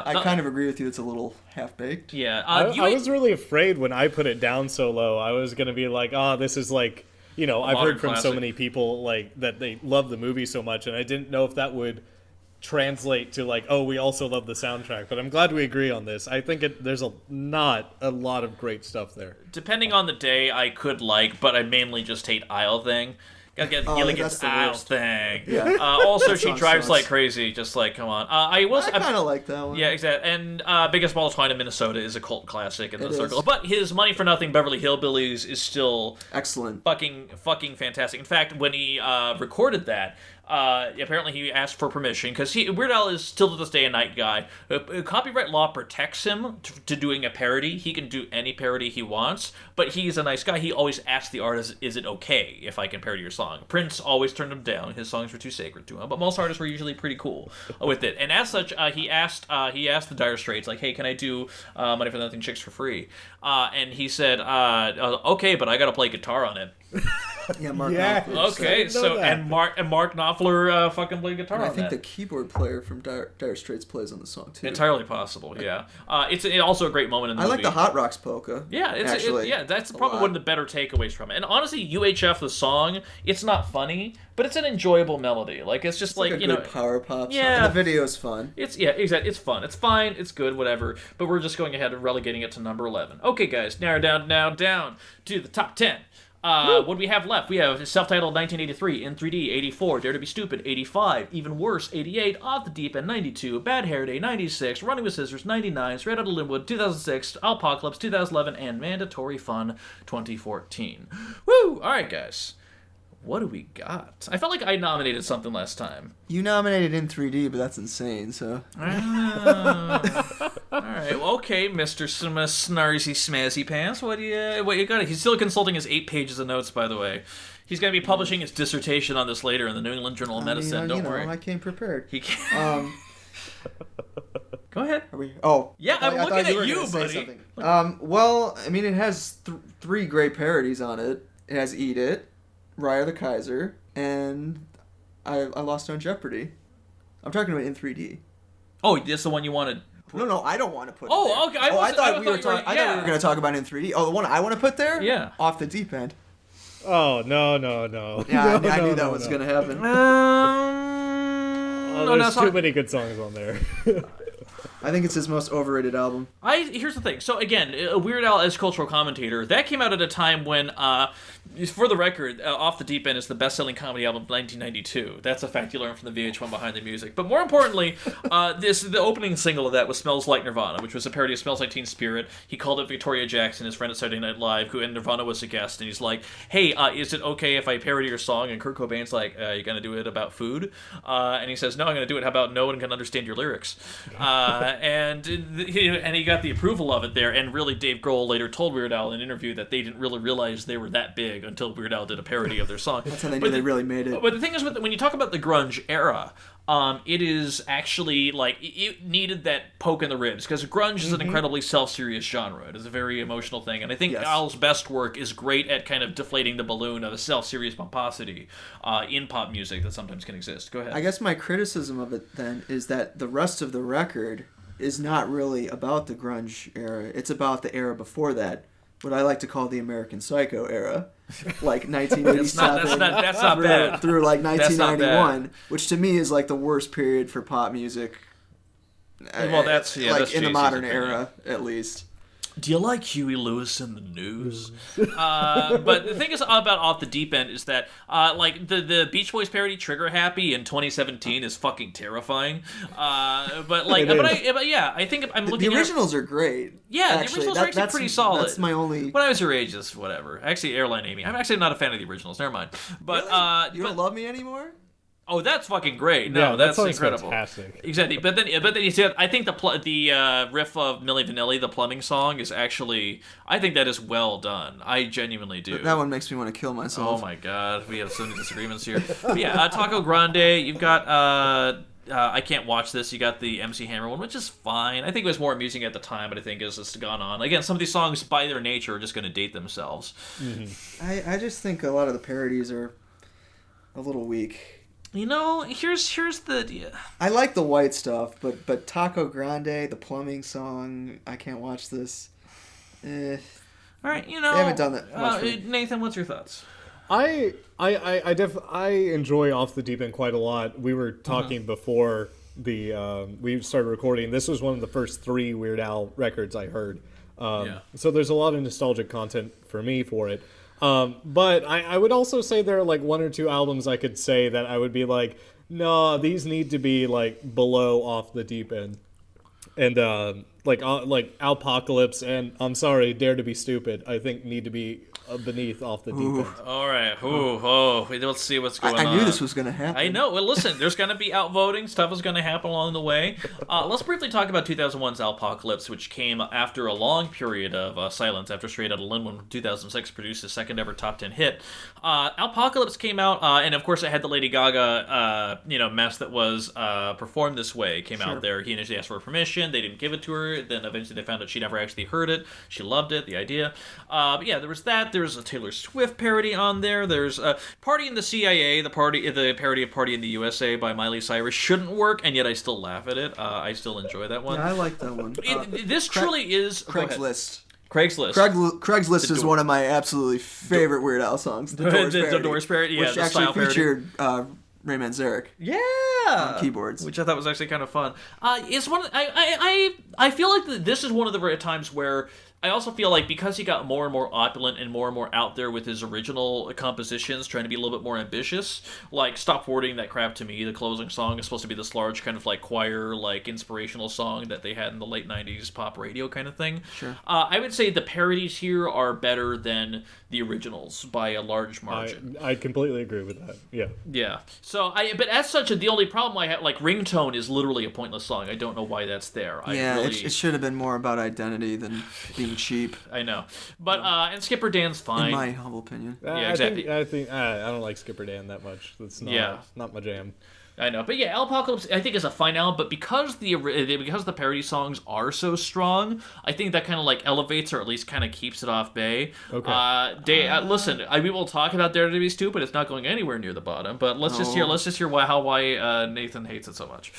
I kind of agree with you. It's a little half-baked. Yeah, I was really afraid when I put it down so low. I was gonna be like, this is like, I've heard from so many people like that they love the movie so much, and I didn't know if that would translate to like, we also love the soundtrack. But I'm glad we agree on this. I think there's not a lot of great stuff there. Depending on the day, I could but I mainly just hate Isle Thing. Gotta get Gilligan's Isle Thing. Yeah. Also, she drives like crazy. Just like, come on. I kind of like that one. Yeah, exactly. And Biggest Ball of Twine in Minnesota is a cult classic in the circle. But his Money for Nothing Beverly Hillbillies is still excellent. Fucking fantastic. In fact, when he recorded that, apparently he asked for permission because Weird Al is still to this day a night guy. Copyright law protects him to doing a parody. He can do any parody he wants, but he's a nice guy. He always asks the artist, "Is it okay if I can parody your song?" Prince always turned him down. His songs were too sacred to him, but most artists were usually pretty cool with it. And as such, he asked the Dire Straits, like, "Hey, can I do Money for Nothing, Chicks for Free?" And he said, "Okay, but I got to play guitar on it." Yeah, Mark Knopfler. Okay, and Mark Knopfler fucking played guitar on that. I think the keyboard player from Dire Straits plays on the song too. Entirely possible, yeah. It's also a great moment in the movie. I like the Hot Rocks polka. Yeah, that's probably one of the better takeaways from it. And honestly, UHF the song, it's not funny, but it's an enjoyable melody. Like it's just like a good power pop song. Yeah, and the video's fun. Exactly. It's fun. It's fine. It's good. Whatever. But we're just going ahead and relegating it to number 11. Okay, guys, narrow down to the top 10. What do we have left? We have self-titled 1983, In 3D 84, Dare to Be Stupid 85, Even Worse 88, Off the Deep End 92, Bad Hair Day 96, Running with Scissors 99, Straight Outta Linwood 2006, Apocalypse 2011, and Mandatory Fun 2014. Woo! All right, guys. What do we got? I felt like I nominated something last time. You nominated In 3D, but that's insane, so... All right, well, okay, Mr. Snarzy Smazzy Pants, what you got? He's still consulting his 8 pages of notes, by the way. He's going to be publishing his dissertation on this later in the New England Journal of Medicine, don't worry. I came prepared. He came... Go ahead. Are we? Oh, Yeah, I I'm thought looking were at you, gonna say buddy. something. Well, I mean, it has 3 great parodies on it. It has "Eat It," "Raya the Kaiser," and I Lost on Jeopardy. I'm talking about in 3D. Oh, that's the one you wanted. No, I don't want to put. Oh, it there. okay, I thought we were you were- talking. I thought we were going to talk about in 3D. Oh, the one I want to put there. Yeah. Off the Deep End. Oh, no. Yeah, No, I knew that no, was no. going to happen. There's too many good songs on there. I think it's his most overrated album. Here's the thing. So again, Weird Al as cultural commentator, that came out at a time when, for the record, Off the Deep End is the best-selling comedy album of 1992. That's a fact you learn from the VH1 Behind the Music. But more importantly, the opening single of that was "Smells Like Nirvana," which was a parody of "Smells Like Teen Spirit." He called it Victoria Jackson, his friend at Saturday Night Live, who and Nirvana was a guest, and he's like, "Hey, is it okay if I parody your song?" And Kurt Cobain's like, "You gonna do it about food?" And he says, "No, I'm gonna do it. How about no one can understand your lyrics?" And he got the approval of it there, and really Dave Grohl later told Weird Al in an interview that they didn't really realize they were that big until Weird Al did a parody of their song. That's how they knew they really made it. But the thing is, when you talk about the grunge era, it is actually like it needed that poke in the ribs, because grunge is an incredibly self-serious genre. It is a very emotional thing, and I think Yes. Al's best work is great at kind of deflating the balloon of a self-serious pomposity in pop music that sometimes can exist. Go ahead. I guess my criticism of it then is that the rest of the record is not really about the grunge era. It's about the era before that, what I like to call the American Psycho era, like 1987 that's not bad. through like That's not bad. 1991, which to me is like the worst period for pop music. Well, that's like that's in the JC's modern opinion. era, at least. Do you like Huey Lewis in the news? But the thing is about Off the Deep End is that like the Beach Boys parody Trigger Happy in 2017 is fucking terrifying. But yeah, I think I'm looking The originals are great. Yeah, actually. the originals are actually pretty solid. That's my only. When I was your age, that's whatever. Actually, Airline Amy. I'm actually not a fan of the originals. Never mind. But Really? You don't love me anymore? oh, that's fucking great. No, Yeah, that that's song's incredible. fantastic. Exactly. But then you see, I think the riff of Milli Vanilli, the plumbing song, is actually, I think that is well done. I genuinely do. That one makes me want to kill myself. Oh my god, we have so many disagreements here. But yeah, Taco Grande, you've got I Can't Watch This, you got the MC Hammer one, which is fine. I think it was more amusing at the time, but I think as it's gone on, again, some of these songs by their nature are just going to date themselves. I just think a lot of the parodies are a little weak. You know, here's the I like the white stuff, but Taco Grande, the plumbing song, I Can't Watch This. all right, you know, They haven't done that much for me. Nathan, what's your thoughts? I enjoy Off the Deep End quite a lot. We were talking before we started recording. This was one of the first 3 Weird Al records I heard. So there's a lot of nostalgic content for me for it. But I would also say there are like 1 or 2 albums I could say that I would be like, no, these need to be like below Off the Deep End. And like Alpocalypse and I'm Sorry, Dare to Be Stupid, I think need to be beneath Off the Deep End. All right, let's see what's going on. I knew this was going to happen. I know. Well, listen, there's going to be outvoting. Stuff is going to happen along the way. Let's briefly talk about 2001's Alpocalypse, which came after a long period of silence after Straight Outta Lin, when 2006 produced his second ever top 10 hit. Alpocalypse came out, and of course it had the Lady Gaga mess that was Performed This Way came out there. He initially asked for permission. They didn't give it to her. Then eventually they found out she never actually heard it. She loved it, the idea. But yeah, there was that. There's a Taylor Swift parody on there. There's Party in the CIA, the parody of Party in the USA by Miley Cyrus shouldn't work, and yet I still laugh at it. I still enjoy that one. Yeah, I like that one. This truly is Craigslist. Craigslist. Craigslist is one of my absolutely favorite Weird Al songs. The Doors parody. The Doors parody, yeah, which the actually style parody. featured Ray Manzarek Yeah, on keyboards, which I thought was actually kind of fun. It's one. I feel like this is one of the rare times where I also feel like because he got more and more opulent and more out there with his original compositions, trying to be a little bit more ambitious, like Stop Forwarding That Crap to Me, the closing song is supposed to be this large kind of like choir, like inspirational song that they had in the late 90s pop radio kind of thing. Sure. I would say the parodies here are better than the originals by a large margin. I completely agree with that. Yeah. Yeah. So but as such, the only problem I have, like Ringtone is literally a pointless song. I don't know why that's there. it should have been more about identity than being cheap, I know. But and Skipper Dan's fine. in my humble opinion. Yeah, exactly. I think I don't like Skipper Dan that much. That's not my jam. I know, but yeah, Apocalypse I think is a fine album, but because the parody songs are so strong, I think that kind of like elevates or at least kind of keeps it off bay. Okay. Listen, we will talk about Dare to Be Stupid. It's not going anywhere near the bottom, but let's just hear why Nathan hates it so much.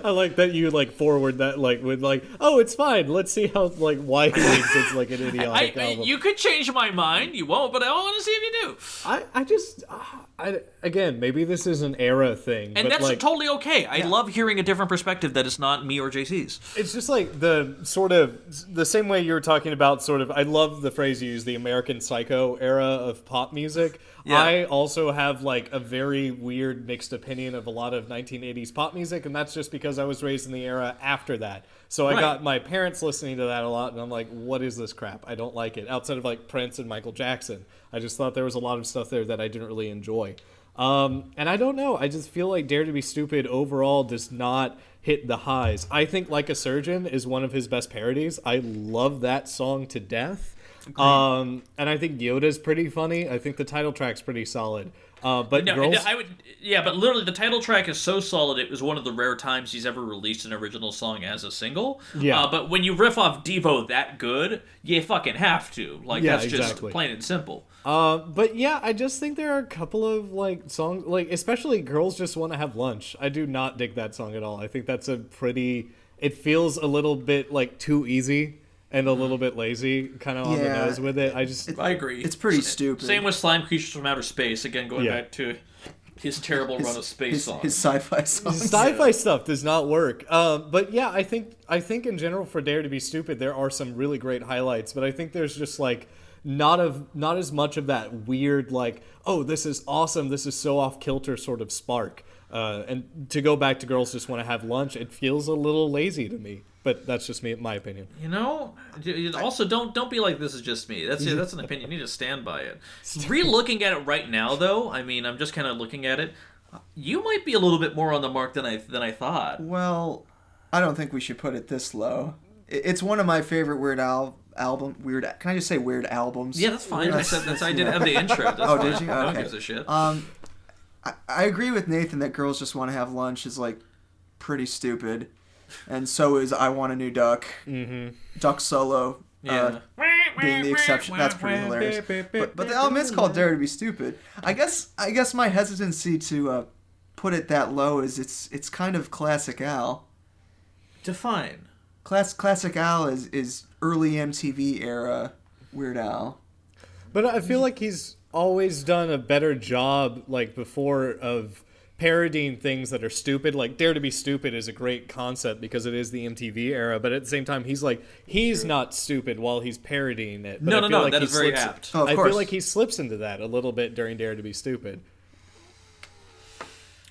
I like that you like forward that like with like, oh, it's fine. Let's see how like why he thinks it's like an idiotic album. You could change my mind. You won't, but I want to see if you do. Again, maybe this is an era thing, And but that's like, totally okay. I love hearing a different perspective that is not me or JC's. it's just like the sort of the same way you were talking about sort of, I love the phrase you use, the American Psycho era of pop music. Yeah. I also have like a very weird mixed opinion of a lot of 1980s pop music, and that's just because I was raised in the era after that. So I got my parents listening to that a lot, and I'm like, what is this crap? I don't like it. Outside of like Prince and Michael Jackson, I just thought there was a lot of stuff there that I didn't really enjoy. And I don't know. I just feel like Dare to Be Stupid overall does not hit the highs. I think Like a Surgeon is one of his best parodies. I love that song to death. And I think Yoda's pretty funny. I think the title track's pretty solid. But Girls... but literally the title track is so solid. It was one of the rare times he's ever released an original song as a single. Yeah. But when you riff off Devo that good, you fucking have to. Like, Yeah, that's just exactly. plain and simple. But yeah, I just think there are a couple of like songs, like especially Girls Just Want to Have Lunch. I do not dig that song at all. I think that's it feels a little bit like too easy and a little bit lazy, kind of on the nose with it. I agree. It's pretty stupid. Same with Slime Creatures from Outer Space. Again, going back to his terrible run of space songs. His sci-fi songs. Sci-fi stuff does not work. But yeah, I think in general for Dare to Be Stupid, there are some really great highlights. But I think there's just like not as much of that weird like, oh, this is awesome, this is so off kilter sort of spark. And to go back to Girls Just Want to Have Lunch, it feels a little lazy to me. But that's just me, my opinion. You know, also don't be like this is just me. That's an opinion. You need to stand by it. Re-looking at it right now, though, I mean, I'm just kind of looking at it. You might be a little bit more on the mark than I thought. Well, I don't think we should put it this low. It's one of my favorite Weird Al album. Weird. Can I just say Weird albums? Yeah, that's fine. I did have the intro. That's fine. Did you? No one Okay. gives a shit. I agree with Nathan that Girls Just Want to Have Lunch is like pretty stupid. And so is I Want a New Duck. Mm-hmm. Duck Solo being the exception. That's pretty hilarious. But the album is called Dare to Be Stupid. I guess my hesitancy to put it that low is it's kind of classic Al. Define. Classic Al is early MTV era Weird Al. But I feel like he's always done a better job like before of parodying things that are stupid. Like Dare to Be Stupid is a great concept because it is the MTV era, but at the same time he's not stupid while he's parodying it. But No, like that is very apt. Oh, of I course. feel like he slips into that a little bit during Dare to Be Stupid.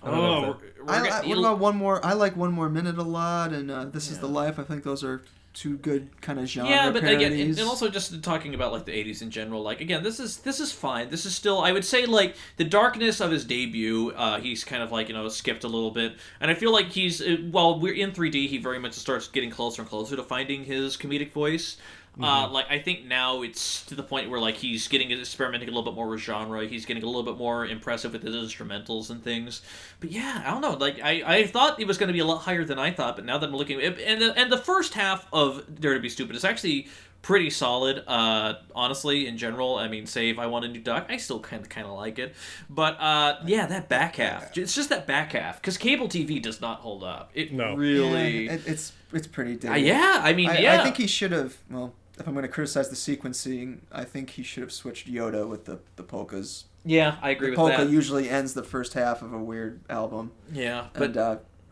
What about one more? I like One More Minute a lot, and This Is the Life. I think those are two good kind of genre Yeah, but parodies. again, and also just talking about like the 80s in general, like again, this is fine. This is still, I would say, like the darkness of his debut, he's kind of like, skipped a little bit, and I feel like he's while we're in 3D, he very much starts getting closer and closer to finding his comedic voice. Like I think now it's to the point where like he's getting experimenting a little bit more with genre. He's getting a little bit more impressive with his instrumentals and things. But yeah, I don't know. Like I thought it was going to be a lot higher than I thought, but now that I'm looking and the first half of Dare to Be Stupid is actually pretty solid. Honestly, in general, I mean, save I Want a New Duck, I still kind of like it. But yeah, that back half. It's just that back half because cable TV does not hold up. It really. Yeah, it's pretty dated. Yeah, I mean, I think he should have. Well, if I'm going to criticize the sequencing, I think he should have switched Yoda with the polkas. Yeah, I agree with polka that. usually ends the first half of a Weird album. Yeah, but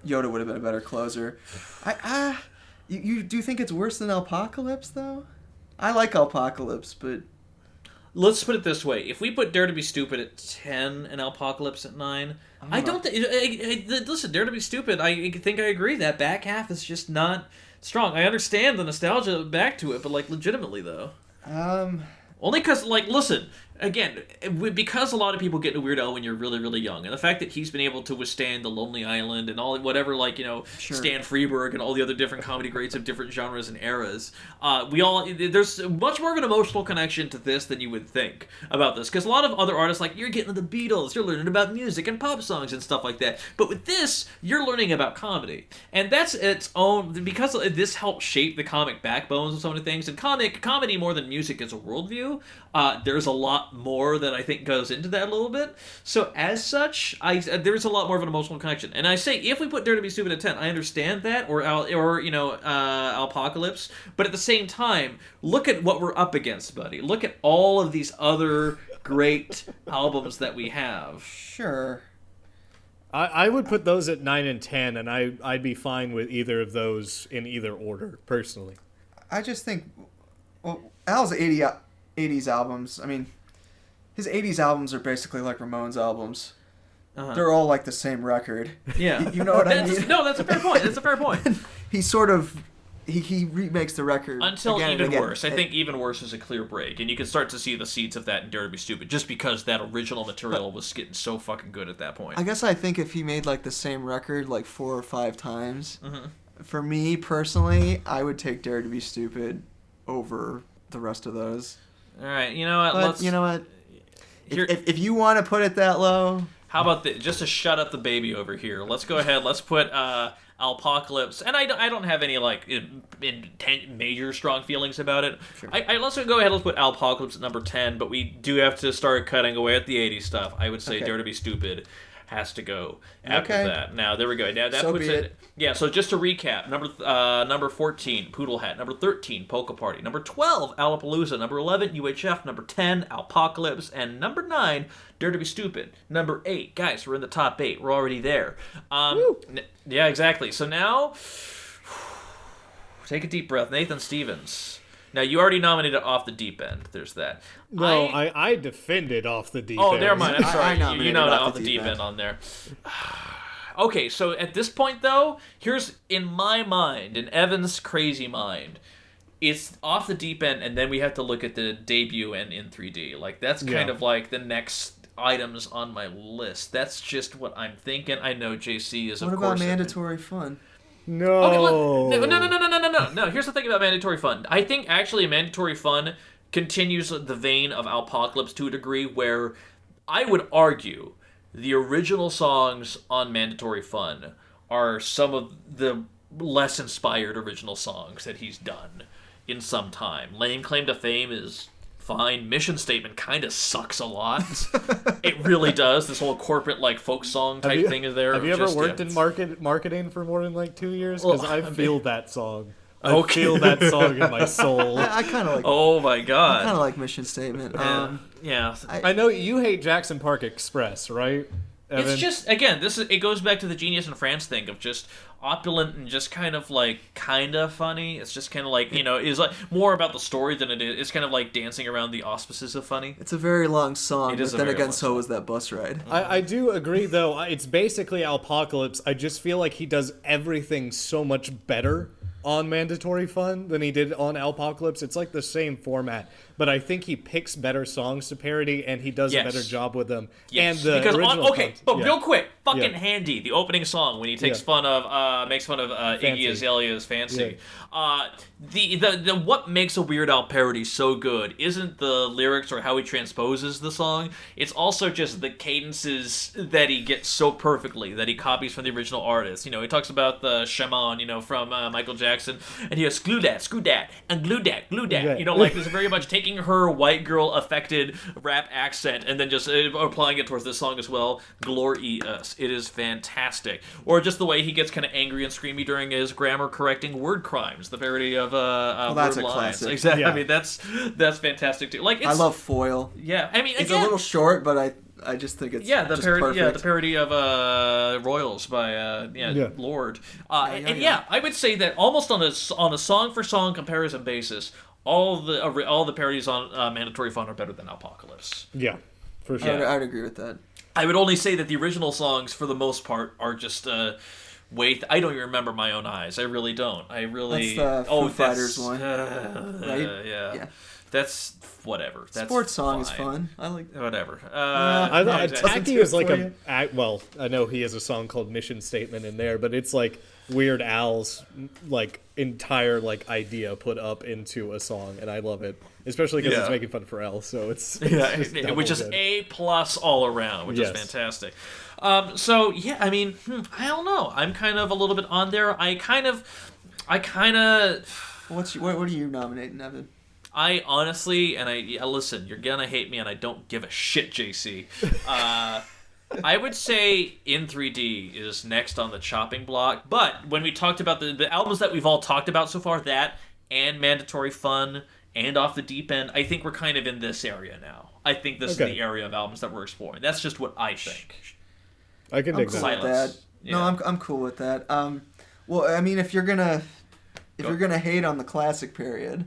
Yoda would have been a better closer. You do you think it's worse than Alpocalypse though? I like Alpocalypse, but let's put it this way: if we put Dare to Be Stupid at 10 and Alpocalypse at 9, I don't think. Listen, Dare to Be Stupid. I think I agree. That back half is just not strong. I understand the nostalgia back to it, but like legitimately though. Um. Only because, like, listen, again, because a lot of people get into Weird Al when you're really, really young, and the fact that he's been able to withstand The Lonely Island and all whatever, like, you know, Sure. Stan Freberg and all the other different comedy greats of different genres and eras, there's much more of an emotional connection to this than you would think about this, because a lot of other artists, like, you're getting to the Beatles, you're learning about music and pop songs and stuff like that, but with this, you're learning about comedy, and that's its own, because this helped shape the comic backbones of so many things, and comedy more than music is a worldview. There's a lot more that I think goes into that a little bit. So as such, there's a lot more of an emotional connection. And I say, if we put Dare to Be Stupid at 10, I understand that, or Alpocalypse. But at the same time, look at what we're up against, buddy. Look at all of these other great albums that we have. Sure. I would put those at 9 and 10, and I'd be fine with either of those in either order, personally. I just think, well, Al's 80s albums, I mean, his 80s albums are basically like Ramones albums. Uh-huh. They're all like the same record. Yeah. You know what I mean? No, that's a fair point. That's a fair point. He sort of, he remakes the record Until again Even and again. Worse. I think Even Worse is a clear break, and you can start to see the seeds of that in Dare to Be Stupid, just because that original material was getting so fucking good at that point. I guess I think if he made like the same record like 4 or 5 times, Mm-hmm. for me personally, I would take Dare to Be Stupid over the rest of those. All right, you know what? But you know what? Here- If you want to put it that low, How about just to shut up the baby over here? Let's go ahead. Let's put Alpocalypse, and I don't have any like major strong feelings about it. Sure. Let's go ahead. Let's put Alpocalypse at number 10, but we do have to start cutting away at the 80s stuff. I would say Okay. Dare to Be Stupid has to go after Okay. that. Now there we go. Now that So puts be it. it. Yeah. So just to recap: number 14, Poodle Hat. Number 13, Polka Party. Number 12, Alapalooza. Number 11, UHF. Number 10, Alpocalypse. And number 9, Dare to Be Stupid. Number 8, guys, we're in the top 8. We're already there. Yeah, exactly. So now, take a deep breath, Nathan Stevens. Now, you already nominated Off the Deep End. There's that. No, I defended Off the Deep Oh, End. never mind. I'm I sorry. You nominated nominated Off the Deep End on there. Okay, so at this point, though, here's, in my mind, in Evan's crazy mind, it's Off the Deep End, and then we have to look at the debut and In 3D. Like, that's kind Yeah. of like the next items on my list. That's just what I'm thinking. I know JC is, of what course... about Mandatory Fun? No. Okay, no. Here's the thing about Mandatory Fun. I think actually Mandatory Fun continues the vein of Alpocalypse to a degree where I would argue the original songs on Mandatory Fun are some of the less inspired original songs that he's done in some time. Lame Claim to Fame is fine. Mission Statement kind of sucks a lot. It really does. This whole corporate like folk song type thing is there. Have you ever Just, worked yeah. in marketing for more than like 2 years? Because Well, I I mean- feel that song. I Okay. feel that song in my soul. I kind of like. Oh my I god. kind of like Mission Statement. Yeah. I know you hate Jackson Park Express, right, Evan? It's just again, it goes back to the Genius in France thing of just opulent and just kind of funny. It's just kind of like is like more about the story than it is. It's kind of like dancing around the auspices of funny. It's a very long song, It is but a then very again, long so song. was that bus ride. I do agree, though. It's basically Alpocalypse. I just feel like he does everything so much better on Mandatory Fun than he did on Alpocalypse. It's like the same format, but I think he picks better songs to parody, and he does Yes. a better job with them. Yes, And the because original but yeah. real quick, fucking Yeah. handy. The opening song when he takes Yeah. fun of makes fun of Iggy Fancy. Azalea's Fancy. The what makes a Weird Al parody so good isn't the lyrics or how he transposes the song. It's also just the cadences that he gets so perfectly that he copies from the original artist. He talks about the shaman, from Michael Jackson, and he goes screw that, and glue that. Yeah. Like there's very much taking her white girl affected rap accent and then just applying it towards this song as well. Glory us. It is fantastic. Or just the way he gets kind of angry and screamy during his grammar correcting word crimes, the parody of that's word a lines. classic. Exactly. Yeah. I mean that's fantastic too. Like it's, I love Foil. Yeah. I mean It's again, a little short, but I just think it's yeah, the just parody. perfect. Yeah, the parody of Royals by Yeah. Lord. yeah. I would say that almost on a song for song comparison basis, all the parodies on Mandatory Fun are better than Alpocalypse. Yeah, for sure. I'd agree with that. I would only say that the original songs, for the most part, are just I don't even remember My Own Eyes. I really don't. I really. That's the Foo Fighters one, right? Yeah. Yeah. That's whatever. That's Sports song is fine. fun. I like. Whatever. I thought exactly. Tacky is like well, I know he has a song called Mission Statement in there, but it's like Weird Al's like entire like idea put up into a song, and I love it, especially because it's making fun of Pharrell. So it's just double which is good. A+ all around, which is Yes. fantastic. So yeah, I mean, I don't know. I'm kind of a little bit on there. I kind of. What are you nominating, Evan? I honestly, and listen, you're gonna hate me, and I don't give a shit, JC. I would say In 3D is next on the chopping block, but when we talked about the albums that we've all talked about so far, that and Mandatory Fun and Off the Deep End, I think we're kind of in this area now. I think this is the area of albums that we're exploring. That's just what I think. I can I'm dig cool that. with that. Yeah. No, I'm cool with that. Well, I mean, if you're gonna hate on the classic period,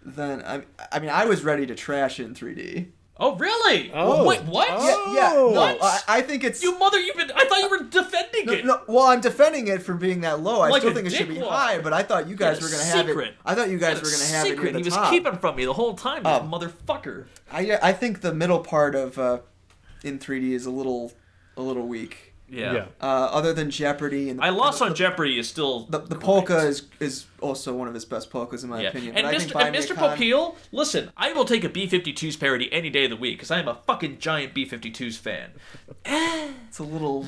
then I mean, I was ready to trash In 3D. Oh, really? Oh. Wait, what? Yeah, no, What? I think it's I thought you were defending it. No, well, I'm defending it for being that low. I Like still a think it should be dickwad. high, but I thought you guys were gonna have it. I thought you guys were gonna have it near Secret the he was top. keeping from me the whole time, this motherfucker. I think the middle part of In 3D is a little weak. Yeah. Other than Jeopardy and I Lost on Jeopardy is still the polka is also one of his best polkas in my opinion. And But I think Buy Me a Mr. Con- Popeil, listen, I will take a B-52s parody any day of the week because I am a fucking giant B-52s fan. it's a little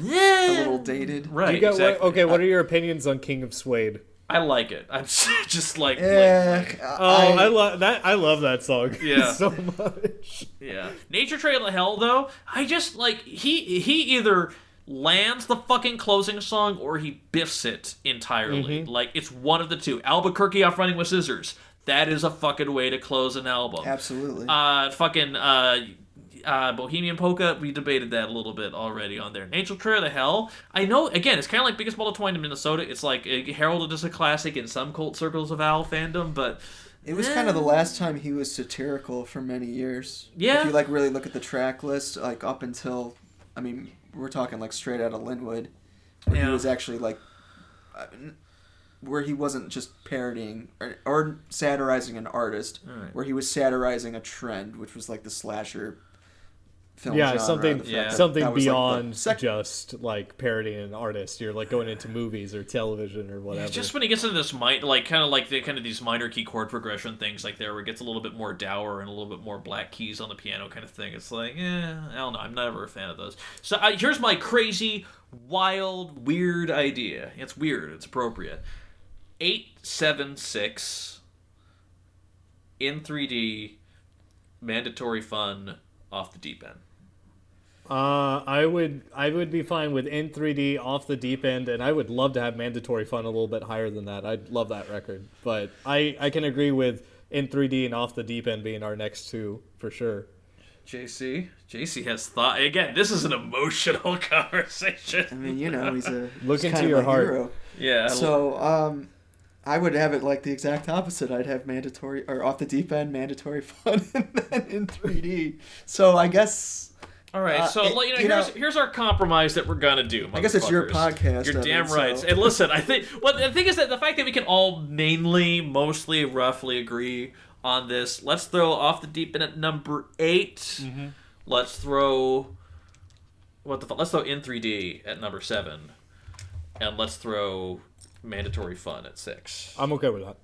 dated. Right, You got exactly. what are your opinions on King of Suede? I like it. I'm just like... I love that. I love that song. Yeah. so much. Yeah. Nature Trail of Hell, though, I just, like, he either lands the fucking closing song or he biffs it entirely. Like, it's one of the two. Albuquerque off Running with Scissors. That is a fucking way to close an album. Absolutely. Bohemian Polka, we debated that a little bit already on there. Nature Trail of Hell, I know, again, it's kind of like Biggest Ball of Twine in Minnesota. It's like heralded as a classic in some cult circles of Al fandom, but... It was kind of the last time he was satirical for many years. Yeah. If you like really look at the track list, like up until, I mean, we're talking like straight out of Linwood, where he was actually like, where he wasn't just parodying or satirizing an artist, where he was satirizing a trend, which was like the slasher film genre. something The fact that something that was, like, beyond the just like parodying an artist. You're like going into movies or television or whatever. Just when he gets into this these minor key chord progression things like there where it gets a little bit more dour and a little bit more black keys on the piano kind of thing. It's like, I don't know. I'm never a fan of those. So here's my crazy, wild, weird idea. It's weird. It's appropriate. 876 in 3D, mandatory fun, Off the Deep End. I would be fine with In 3D, Off the Deep End, and I would love to have Mandatory Fun a little bit higher than that. I'd love that record, but I can agree with In 3D and Off the Deep End being our next two for sure. JC has thought. Again, this is an emotional conversation. I mean, you know, he's Look into kind of your a heart. hero. Yeah. So, I would have it like the exact opposite. I'd have mandatory or Off the Deep End, mandatory fun, and then In 3D. So I guess. All right, so here's our compromise that we're gonna do. I guess it's your motherfuckers. podcast. You're Evan, damn right. so- And listen, I think the thing is that the fact that we can all mostly, roughly agree on this. Let's throw Off the Deep End at number 8. Mm-hmm. Let's throw Let's throw In 3D at number 7, and let's throw Mandatory Fun at 6. I'm okay with that.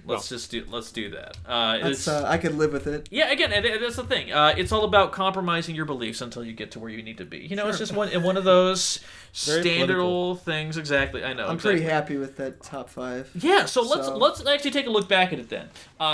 Let's do that. I could live with it. Yeah, again, and that's the thing. It's all about compromising your beliefs until you get to where you need to be. You know, it's just one of those Very standard political. old things. Exactly, I know. I'm exactly. pretty happy with that top 5. Yeah, so let's actually take a look back at it then.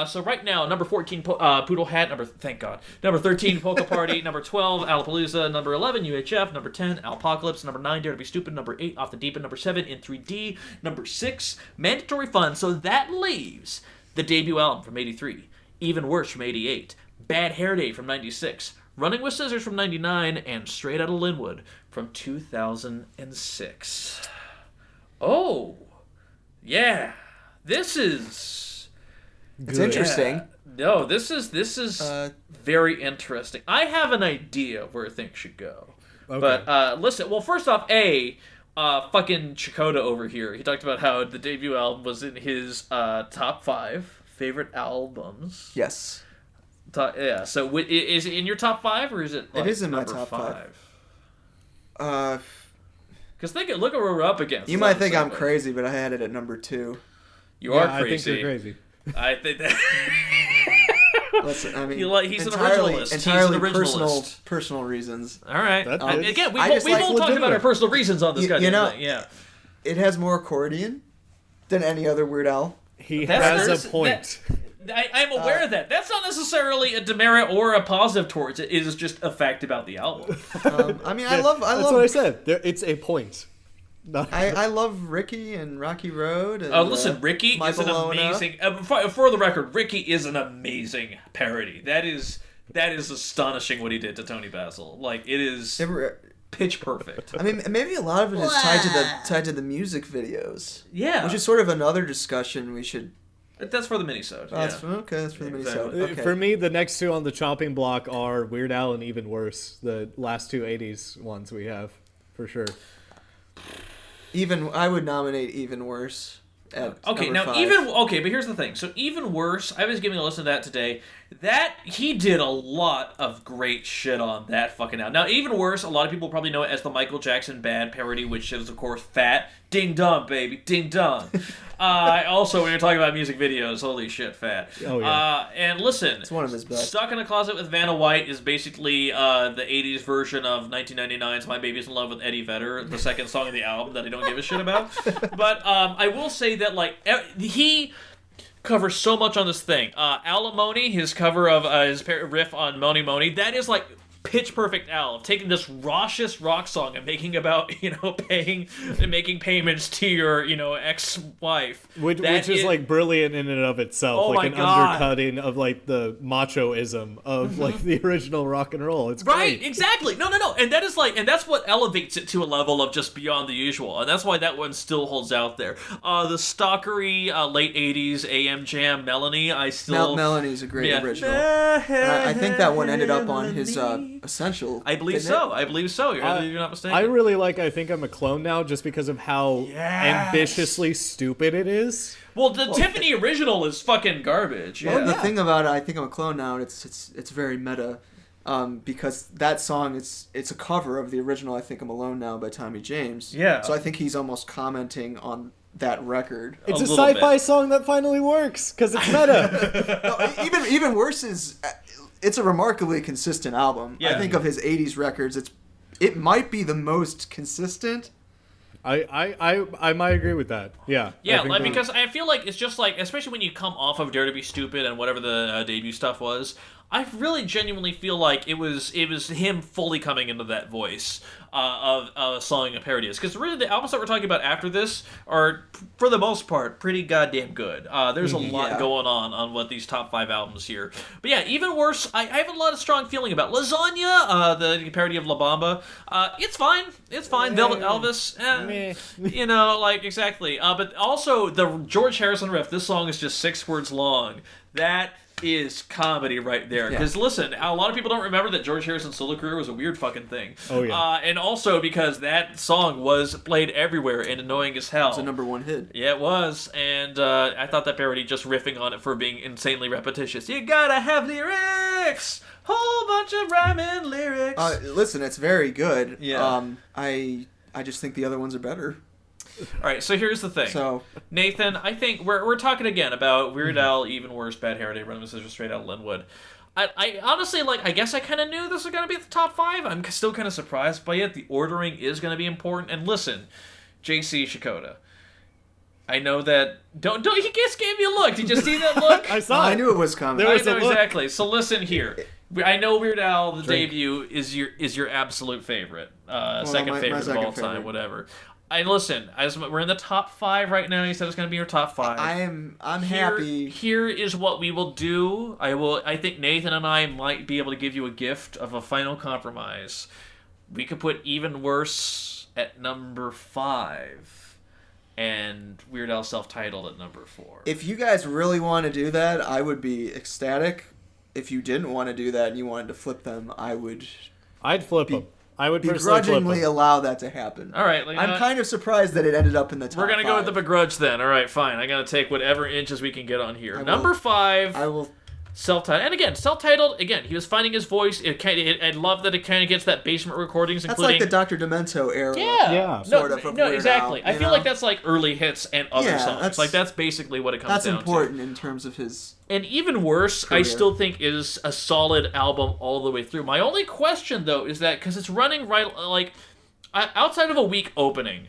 So right now, number 14, Poodle Hat. Thank God. Number 13, Polka Party. Number 12, Alapalooza. Number 11, UHF. Number 10, Alpocalypse. Number 9, Dare to Be Stupid. Number 8, Off the Deep End. Number 7, In 3D. Number 6, Mandatory Fun. So that leaves the debut album from 83, Even Worse from 88, Bad Hair Day from 96, Running with Scissors from 99, and Straight Outta Linwood from 2006. Oh, yeah, this is... It's interesting. No, this is very interesting. I have an idea where things should go. Okay. But listen, well, first off, fucking Sciaccotta over here, he talked about how the debut album was in his top 5 favorite albums. Yes. Yeah. So is it in your top 5 or is it? Like, It is in my number top 5? 5. Because look at what we're up against. You might think I'm crazy, but I had it at number 2. You are crazy. I think you're crazy. I think that. Listen, I mean, he's an originalist. Entirely He's an originalist. personal reasons. All right. That's Again, we I just won't like talk about legitimate. our personal reasons on this You know- thing. Yeah. It has more accordion than any other Weird Al. He That's- has a point. I'm aware of that. That's not necessarily a demerit or a positive towards it. It is just a fact about the album. I mean, I love. That's what I said. It's a point. I love Ricky and Rocky Road. And, Listen, Ricky My is an Bologna. amazing. For the record, Ricky is an amazing parody. That is astonishing what he did to Tony Basil. Like it is pitch perfect. I mean, maybe a lot of it is tied to the music videos. Yeah, Which is sort of another discussion we should. that's for the minisode. Oh, that's that's for the Exactly. minisode. Okay. For me, the next two on the chopping block are Weird Al and Even Worse. The last two 80s ones we have, for sure. I would nominate Even Worse. Okay, number now 5. but here's the thing. So Even Worse, I was giving a listen to that today. That he did a lot of great shit on that fucking album. Now Even Worse, a lot of people probably know it as the Michael Jackson Bad parody, which is of course Fat Ding Dong, baby, Ding Dong. Also, when you're talking about music videos, holy shit, Fat. Oh, yeah. And listen, It's one of his best. Stuck in a Closet with Vanna White is basically the 80s version of 1999's My Baby's in Love with Eddie Vedder, the second song of the album that I don't give a shit about. But I will say that like he covers so much on this thing. Alimony, his cover of his riff on Moni Moni, that is like pitch perfect Al, taking this raucous rock song and making about, paying and making payments to your, ex-wife. Which is like brilliant in and of itself. Oh like my an God. undercutting of like the machoism of like the original rock and roll. It's Right, great. exactly. No. And that is like, and that's what elevates it to a level of just beyond the usual. And that's why that one still holds out there. The stalkery late 80s AM jam Melanie, I still... Melanie's a great Yeah. original. And I think that one ended up on his Essential. I believe didn't so. it? I believe so. You're not mistaken. I really like I Think I'm a Clone Now just because of how ambitiously stupid it is. Well, the Tiffany original is fucking garbage. Well, Yeah. the thing about it, I Think I'm a Clone Now, it's very meta, because that song it's a cover of the original I Think I'm Alone Now by Tommy James. Yeah. So I think he's almost commenting on that record. It's a little sci-fi bit. song that finally works because it's meta. No, even worse is it's a remarkably consistent album. Yeah. I think of his 80s records, it might be the most consistent. I might agree with that. Yeah. Yeah, I think like, that- because I feel like it's just like, especially when you come off of Dare to Be Stupid and whatever the debut stuff was, I really genuinely feel like it was him fully coming into that voice of a song and parody is. Because really the albums that we're talking about after this are, for the most part, pretty goddamn good. There's a lot going on with these top 5 albums here. But yeah, Even Worse, I have a lot of strong feeling about. Lasagna, the parody of La Bamba, it's fine. It's fine. Velvet Elvis, exactly. But also the George Harrison riff, this song is just 6 words long. That is comedy right there. Because listen, a lot of people don't remember that George Harrison's solo career was a weird fucking thing. Oh, yeah. And also because that song was played everywhere and annoying as hell. It's a number 1 hit. Yeah, it was. And I thought that parody, just riffing on it for being insanely repetitious. You gotta have lyrics! Whole bunch of rhyming lyrics. Listen, it's very good. Yeah. I just think the other ones are better. All right, so here's the thing. So Nathan, I think we're talking again about Weird Al, Even Worse, Bad Hair Day, Rhythm and Scissors, Straight Out Linwood. I honestly, I guess I kind of knew this was going to be at the top 5. I'm still kind of surprised by it. The ordering is going to be important. And listen, JC Sciaccotta, I know that... Don't he just gave me a look. Did you see that look? I saw I it. knew it was coming. There I was know a look. exactly. So listen here. I know Weird Al, the debut, is your absolute favorite. Second my favorite of second all time, favorite. whatever. We're in the top 5 right now. You said it's going to be your top 5. I'm happy. Here is what we will do. I think Nathan and I might be able to give you a gift of a final compromise. We could put Even Worse at number 5, and Weird Al self-titled at number 4. If you guys really want to do that, I would be ecstatic. If you didn't want to do that and you wanted to flip them, I would I'd flip them. I would personally flip begrudgingly them. allow that to happen. All right, I'm kind of surprised that it ended up in the top We're gonna go with the 5. begrudge then. All right, fine. I'm gonna take whatever inches we can get on here. will- Number 5. I will self-titled. And again, self-titled, again, he was finding his voice. I love that it kind of gets that basement recordings, That's including... like the Dr. Demento era. Yeah. Sort of No, Weird exactly. Al, I feel like that's like early hits and other Yeah, songs. that's- Like, that's basically what it comes That's down important in terms of his... to. And even worse, I Career. still think is a solid album all the way through. My only question, though, is that, because it's running right, like, outside of a weak opening,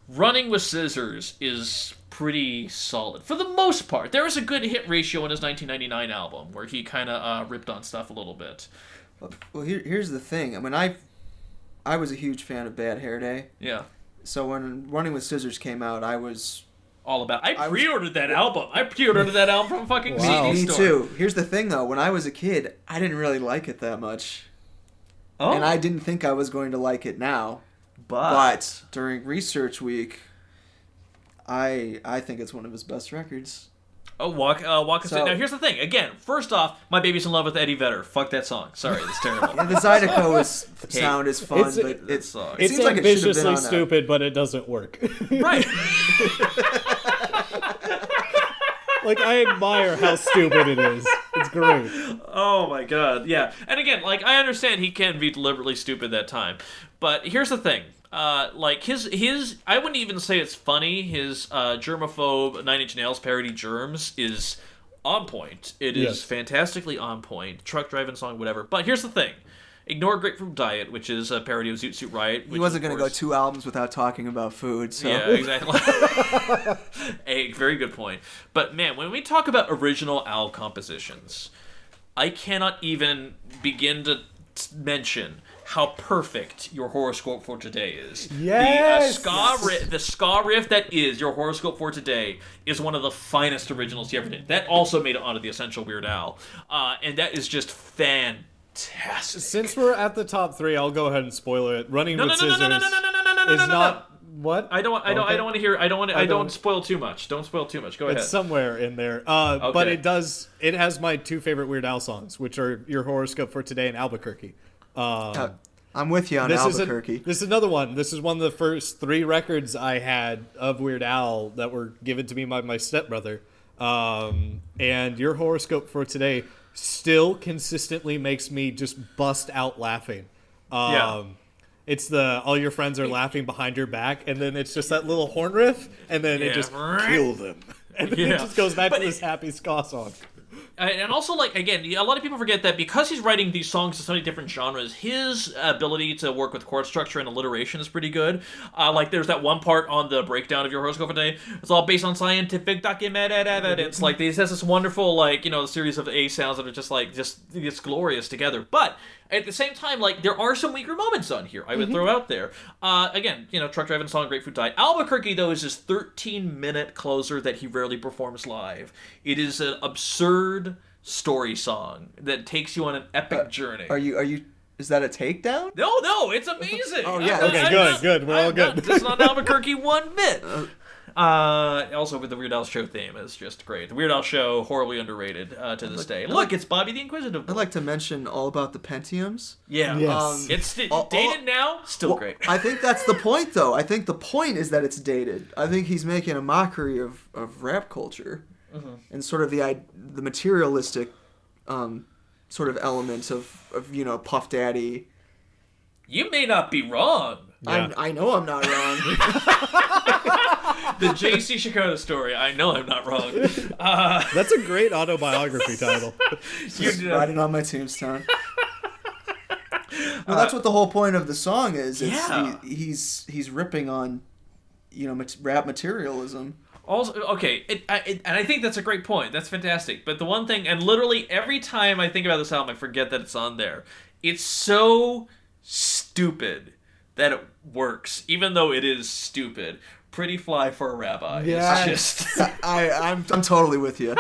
Running with Scissors is pretty solid for the most part. There is a good hit ratio in his 1999 album where he kind of ripped on stuff a little bit. Well, here's the thing. I mean, I was a huge fan of Bad Hair Day. Yeah. So when Running with Scissors came out, I was... All about. I pre-ordered that album. I pre-ordered that album from fucking Wow. CD Me store. too. Here's the thing, though. When I was a kid, I didn't really like it that much. Oh, And I didn't think I was going to like it now. But during research week, I think it's one of his best records. Oh, walk us So- Now, here's the thing. Again, first off, My Baby's in Love with Eddie Vedder. Fuck that song. Sorry, that's terrible. And the Zydeco sound is fun, It's- but that song. it It's seems like it should have been ambitiously on stupid, but it doesn't work. Right. Like, I admire how stupid it is. It's great. Oh my god, yeah. And again, like, I understand he can be deliberately stupid that time. But here's the thing. Like, his I wouldn't even say it's funny. His germaphobe Nine Inch Nails parody Germs is on point. It is Yes. fantastically on point. Truck driving song, whatever. But here's the thing. Ignore Grapefruit Diet, which is a parody of Zoot Suit Riot. He wasn't going to go 2 albums without talking about food, so... Yeah, exactly. A very good point. But man, when we talk about original Al compositions, I cannot even begin to mention how perfect Your Horoscope for Today is. Yes! The ska riff that is Your Horoscope for Today is one of the finest originals he ever did. That also made it onto the Essential Weird Al. And that is just fantastic. Since we're at the top 3, I'll go ahead and spoil it. Running with Scissors is no. not... What? I don't want to hear. I don't don't- spoil too much. Don't spoil too much. Go ahead. It's somewhere in there. But Okay. it has my 2 favorite Weird Al songs, which are Your Horoscope for Today and Albuquerque. I'm with you on Albuquerque. This is another one. This is one of the first 3 records I had of Weird Al that were given to me by my stepbrother. And Your Horoscope for Today still consistently makes me just bust out laughing. Yeah. It's the all your friends are laughing behind your back, and then it's just that little horn riff, and then it just kill them. And then Yeah. it just goes back But to this happy ska song. And also, like, again, a lot of people forget that because he's writing these songs in so many different genres, his ability to work with chord structure and alliteration is pretty good. Like, there's that one part on the breakdown of Your Horoscope for Today. It's all based on scientific documented evidence. Like, he has this wonderful, like, series of A sounds that are just it's glorious together. But at the same time, like, there are some weaker moments on here I would throw out there. Again, Truck Driving Song, Grapefruit Diet. Albuquerque, though, is his 13-minute closer that he rarely performs live. It is an absurd story song that takes you on an epic journey. Are you? Is that a takedown? No, it's amazing. Oh, yeah, okay, good. We're all good. It's not Albuquerque one bit. Also, with the Weird Al Show theme is just great. The Weird Al Show, horribly underrated to this day. Look, it's Bobby the Inquisitive. I'd like to mention all about the Pentiums. Yeah. Yes. It's all- dated now, still Well, great. I think that's the point, though. I think the point is that it's dated. I think he's making a mockery of rap culture and sort of the materialistic sort of elements of Puff Daddy. You may not be wrong. Yeah. I know I'm not wrong. The J.C. Sciaccotta story. I know I'm not wrong. That's a great autobiography title. Writing on my tombstone. Well, that's what the whole point of the song is. It's, Yeah. he's ripping on, rap materialism. Also, okay, and I think that's a great point. That's fantastic. But the one thing, and literally every time I think about this album, I forget that it's on there. It's so stupid that it works, even though it is stupid. Pretty Fly for a Rabbi. Yeah, It's just... I'm totally with you.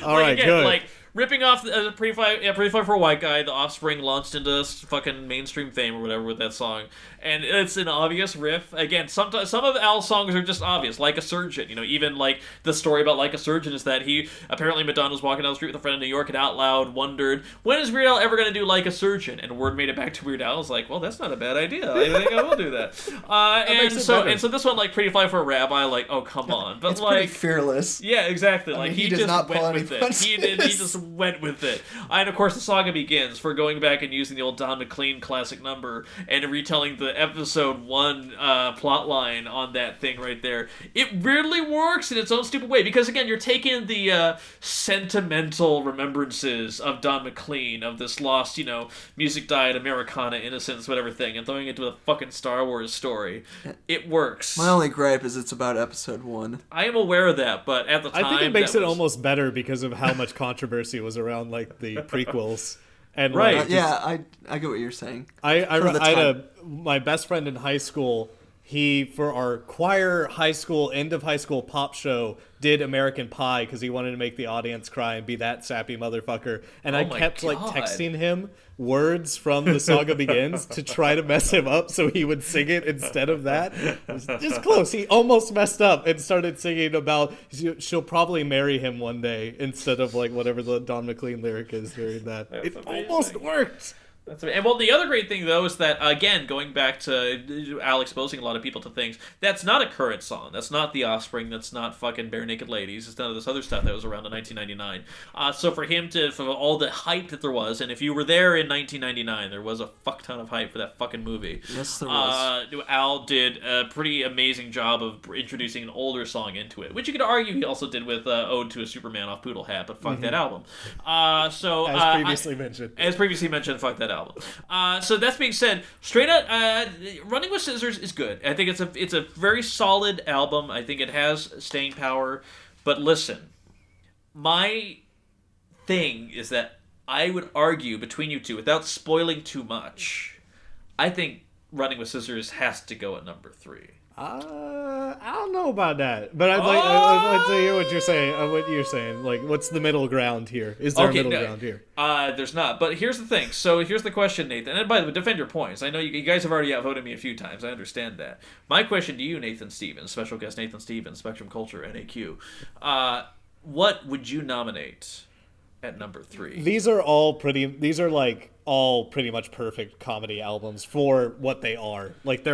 All right, again, good. Like, ripping off Pretty Fly for a White Guy, The Offspring launched into fucking mainstream fame or whatever with that song. And it's an obvious riff. Again, sometimes some of Al's songs are just obvious, Like a Surgeon. Even like the story about Like a Surgeon is that apparently Madonna was walking down the street with a friend in New York and out loud wondered, when is Weird Al ever going to do Like a Surgeon? And word made it back to Weird Al. I was like, well, that's not a bad idea. I think I will do that. And so this one, like Pretty Fly for a Rabbi, like, oh, come on. But It's like, pretty fearless. yeah, exactly. Like he he does just not pull went any with it. punches. He just went with it. And of course, the saga begins for going back and using the old Don McLean classic number and retelling the episode 1 plot line on that thing right there. It really works in its own stupid way because, again, you're taking the sentimental remembrances of Don McLean, of this lost, music diet, Americana, innocence, whatever thing, and throwing it into a fucking Star Wars story. It works. My only gripe is it's about episode 1. I am aware of that, but at the time, I think it makes it almost better because of how much controversy was around like the prequels. And right. like, Yeah, I get what you're saying. I had my best friend in high school. He, for our choir end of high school pop show, did American Pie because he wanted to make the audience cry and be that sappy motherfucker. And I kept like texting him words from The Saga Begins to try to mess him up so he would sing it instead of that. It was just close. He almost messed up and started singing about she'll probably marry him one day instead of like whatever the Don McLean lyric is during that. It almost worked. That's right. And well, the other great thing though is that again, going back to Al exposing a lot of people to things, that's not a current song. That's not The Offspring. That's not fucking Bare Naked Ladies. It's none of this other stuff that was around in 1999. So for him for all the hype that there was, and if you were there in 1999, there was a fuck ton of hype for that fucking movie. Yes, there was. Al did a pretty amazing job of introducing an older song into it, which you could argue he also did with Ode to a Superman off Poodle Hat, but fuck that album. As previously mentioned, fuck that album. So that being said, straight up, Running with Scissors is good. I think it's a very solid album. I think it has staying power. But listen, my thing is that I would argue between you two, without spoiling too much, I think Running with Scissors has to go at number 3. I don't know about that, but I'd like to hear what you're saying. Like, what's the middle ground here? Is there a middle ground here? There's not. But here's the thing. So here's the question, Nathan. And by the way, defend your points. I know you guys have already outvoted me a few times. I understand that. My question to you, Nathan Stevens, special guest Nathan Stevens, Spectrum Culture, NAQ. What would you nominate at number 3? These are like all pretty much perfect comedy albums for what they are. Like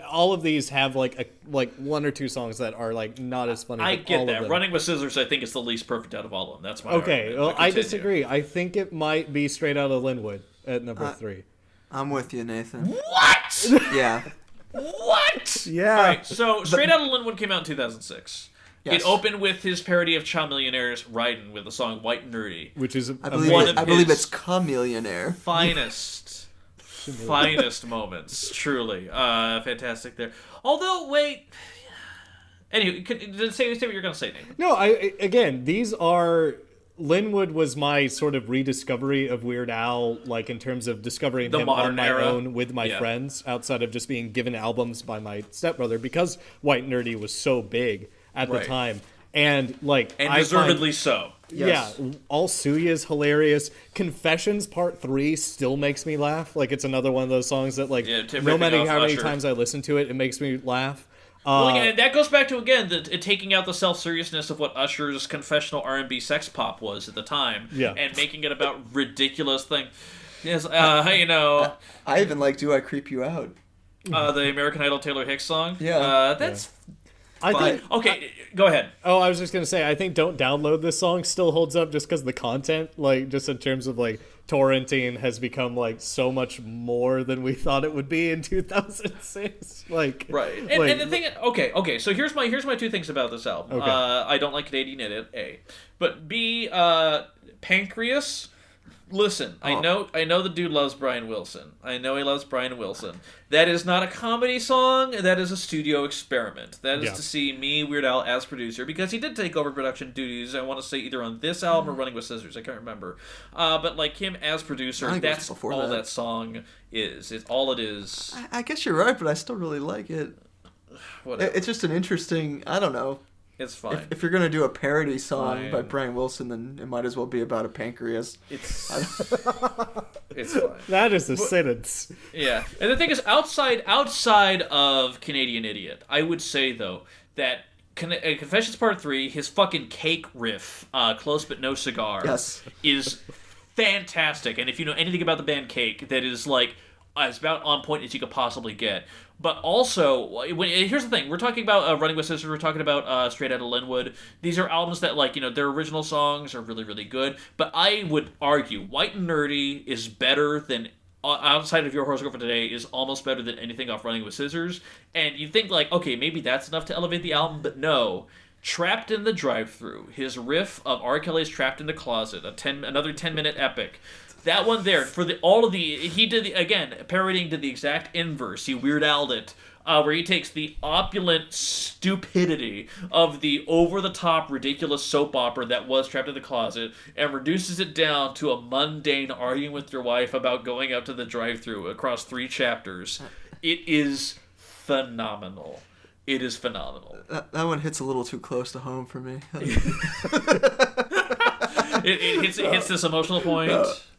all of these have like one or two songs that are like not as funny. I get that. Running with Scissors, I think, is the least perfect out of all of them. That's my argument. Well, I disagree. I think it might be Straight Outta Linwood at number 3. I'm with you, Nathan. What? Yeah. What? Yeah. All right. So Straight Outta Linwood came out in 2006. Yes. It opened with his parody of Child Millionaires' Ridin' with the song White and Nerdy. Which is I believe it's Chamillionaire. Finest moments. Truly. Fantastic there. Although, wait. Anyway, say what you're going to say, Nathan. No, again, these are... Linwood was my sort of rediscovery of Weird Al, like in terms of discovering him on my own with my friends, outside of just being given albums by my stepbrother, because White Nerdy was so big at the time. And deservedly so. Yes. Yeah, All Suya is hilarious. Confessions Part 3 still makes me laugh. Like, it's another one of those songs that, like, no matter how many times I listen to it, it makes me laugh. Well, and that goes back to, again, taking out the self-seriousness of what Usher's confessional R&B sex pop was at the time, and making it about ridiculous things. Yes, I even like Do I Creep You Out? The American Idol Taylor Hicks song? Yeah. That's fine. Go ahead. Oh, I was just going to say, I think Don't Download This song still holds up just because the content, like, just in terms of, like, torrenting has become like so much more than we thought it would be in 2006. Like, right. And the thing, okay. So here's my 2 things about this album. Okay. I don't like Canadian Idiot, A, but B, Pancreas. Listen, I know the dude loves Brian Wilson. I know he loves Brian Wilson. That is not a comedy song. That is a studio experiment. That is to see me, Weird Al, as producer, because he did take over production duties, I want to say either on this album or Running with Scissors. I can't remember. But like him as producer, that's all that song is. It's all it is. I guess you're right, but I still really like it. Whatever. It's just an interesting, I don't know. It's fine. If you're going to do a parody song by Brian Wilson, then it might as well be about a pancreas. It's fine. That is a sentence. Yeah. And the thing is, outside of Canadian Idiot, I would say, though, that Confessions Part 3, his fucking cake riff, Close But No Cigar, is fantastic. And if you know anything about the band Cake, that is, like, as about on point as you could possibly get. But also, here's the thing: we're talking about Running with Scissors. We're talking about Straight Outta Linwood. These are albums that, like, their original songs are really, really good. But I would argue White and Nerdy is better than, outside of Your Horoscope for Today, is almost better than anything off Running with Scissors. And you think, like, okay, maybe that's enough to elevate the album, but no. Trapped in the Drive-Thru, his riff of R. Kelly's Trapped in the Closet, another 10-minute epic. That one there, for he did, again, parodying to the exact inverse. He Weird Al'd it, where he takes the opulent stupidity of the over-the-top, ridiculous soap opera that was Trapped in the Closet and reduces it down to a mundane arguing with your wife about going out to the drive-thru across 3 chapters. It is phenomenal. It is phenomenal. That one hits a little too close to home for me. It hits this emotional point.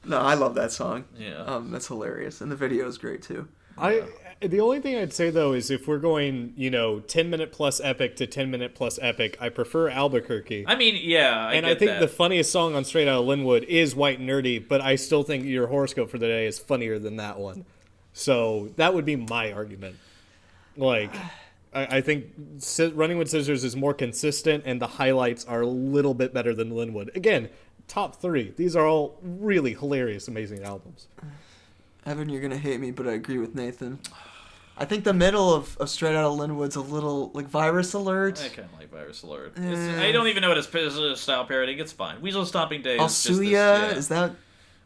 No, I love that song. Yeah. That's hilarious. And the video is great, too. The only thing I'd say, though, is if we're going, 10-minute plus epic to 10-minute plus epic, I prefer Albuquerque. I mean, yeah, I think the funniest song on Straight Outta Linwood is White and Nerdy, but I still think Your Horoscope for the Day is funnier than that one. So that would be my argument. Like, I think Running with Scissors is more consistent, and the highlights are a little bit better than Linwood. Again, top 3. These are all really hilarious, amazing albums. Evan, you're going to hate me, but I agree with Nathan. I think the middle of Straight Outta Linwood's a little, like, Virus Alert. I kind of like Virus Alert. I don't even know what his style parodying. It's fine. Weasel Stomping Day I'll is Sue just this, Ya? Is that...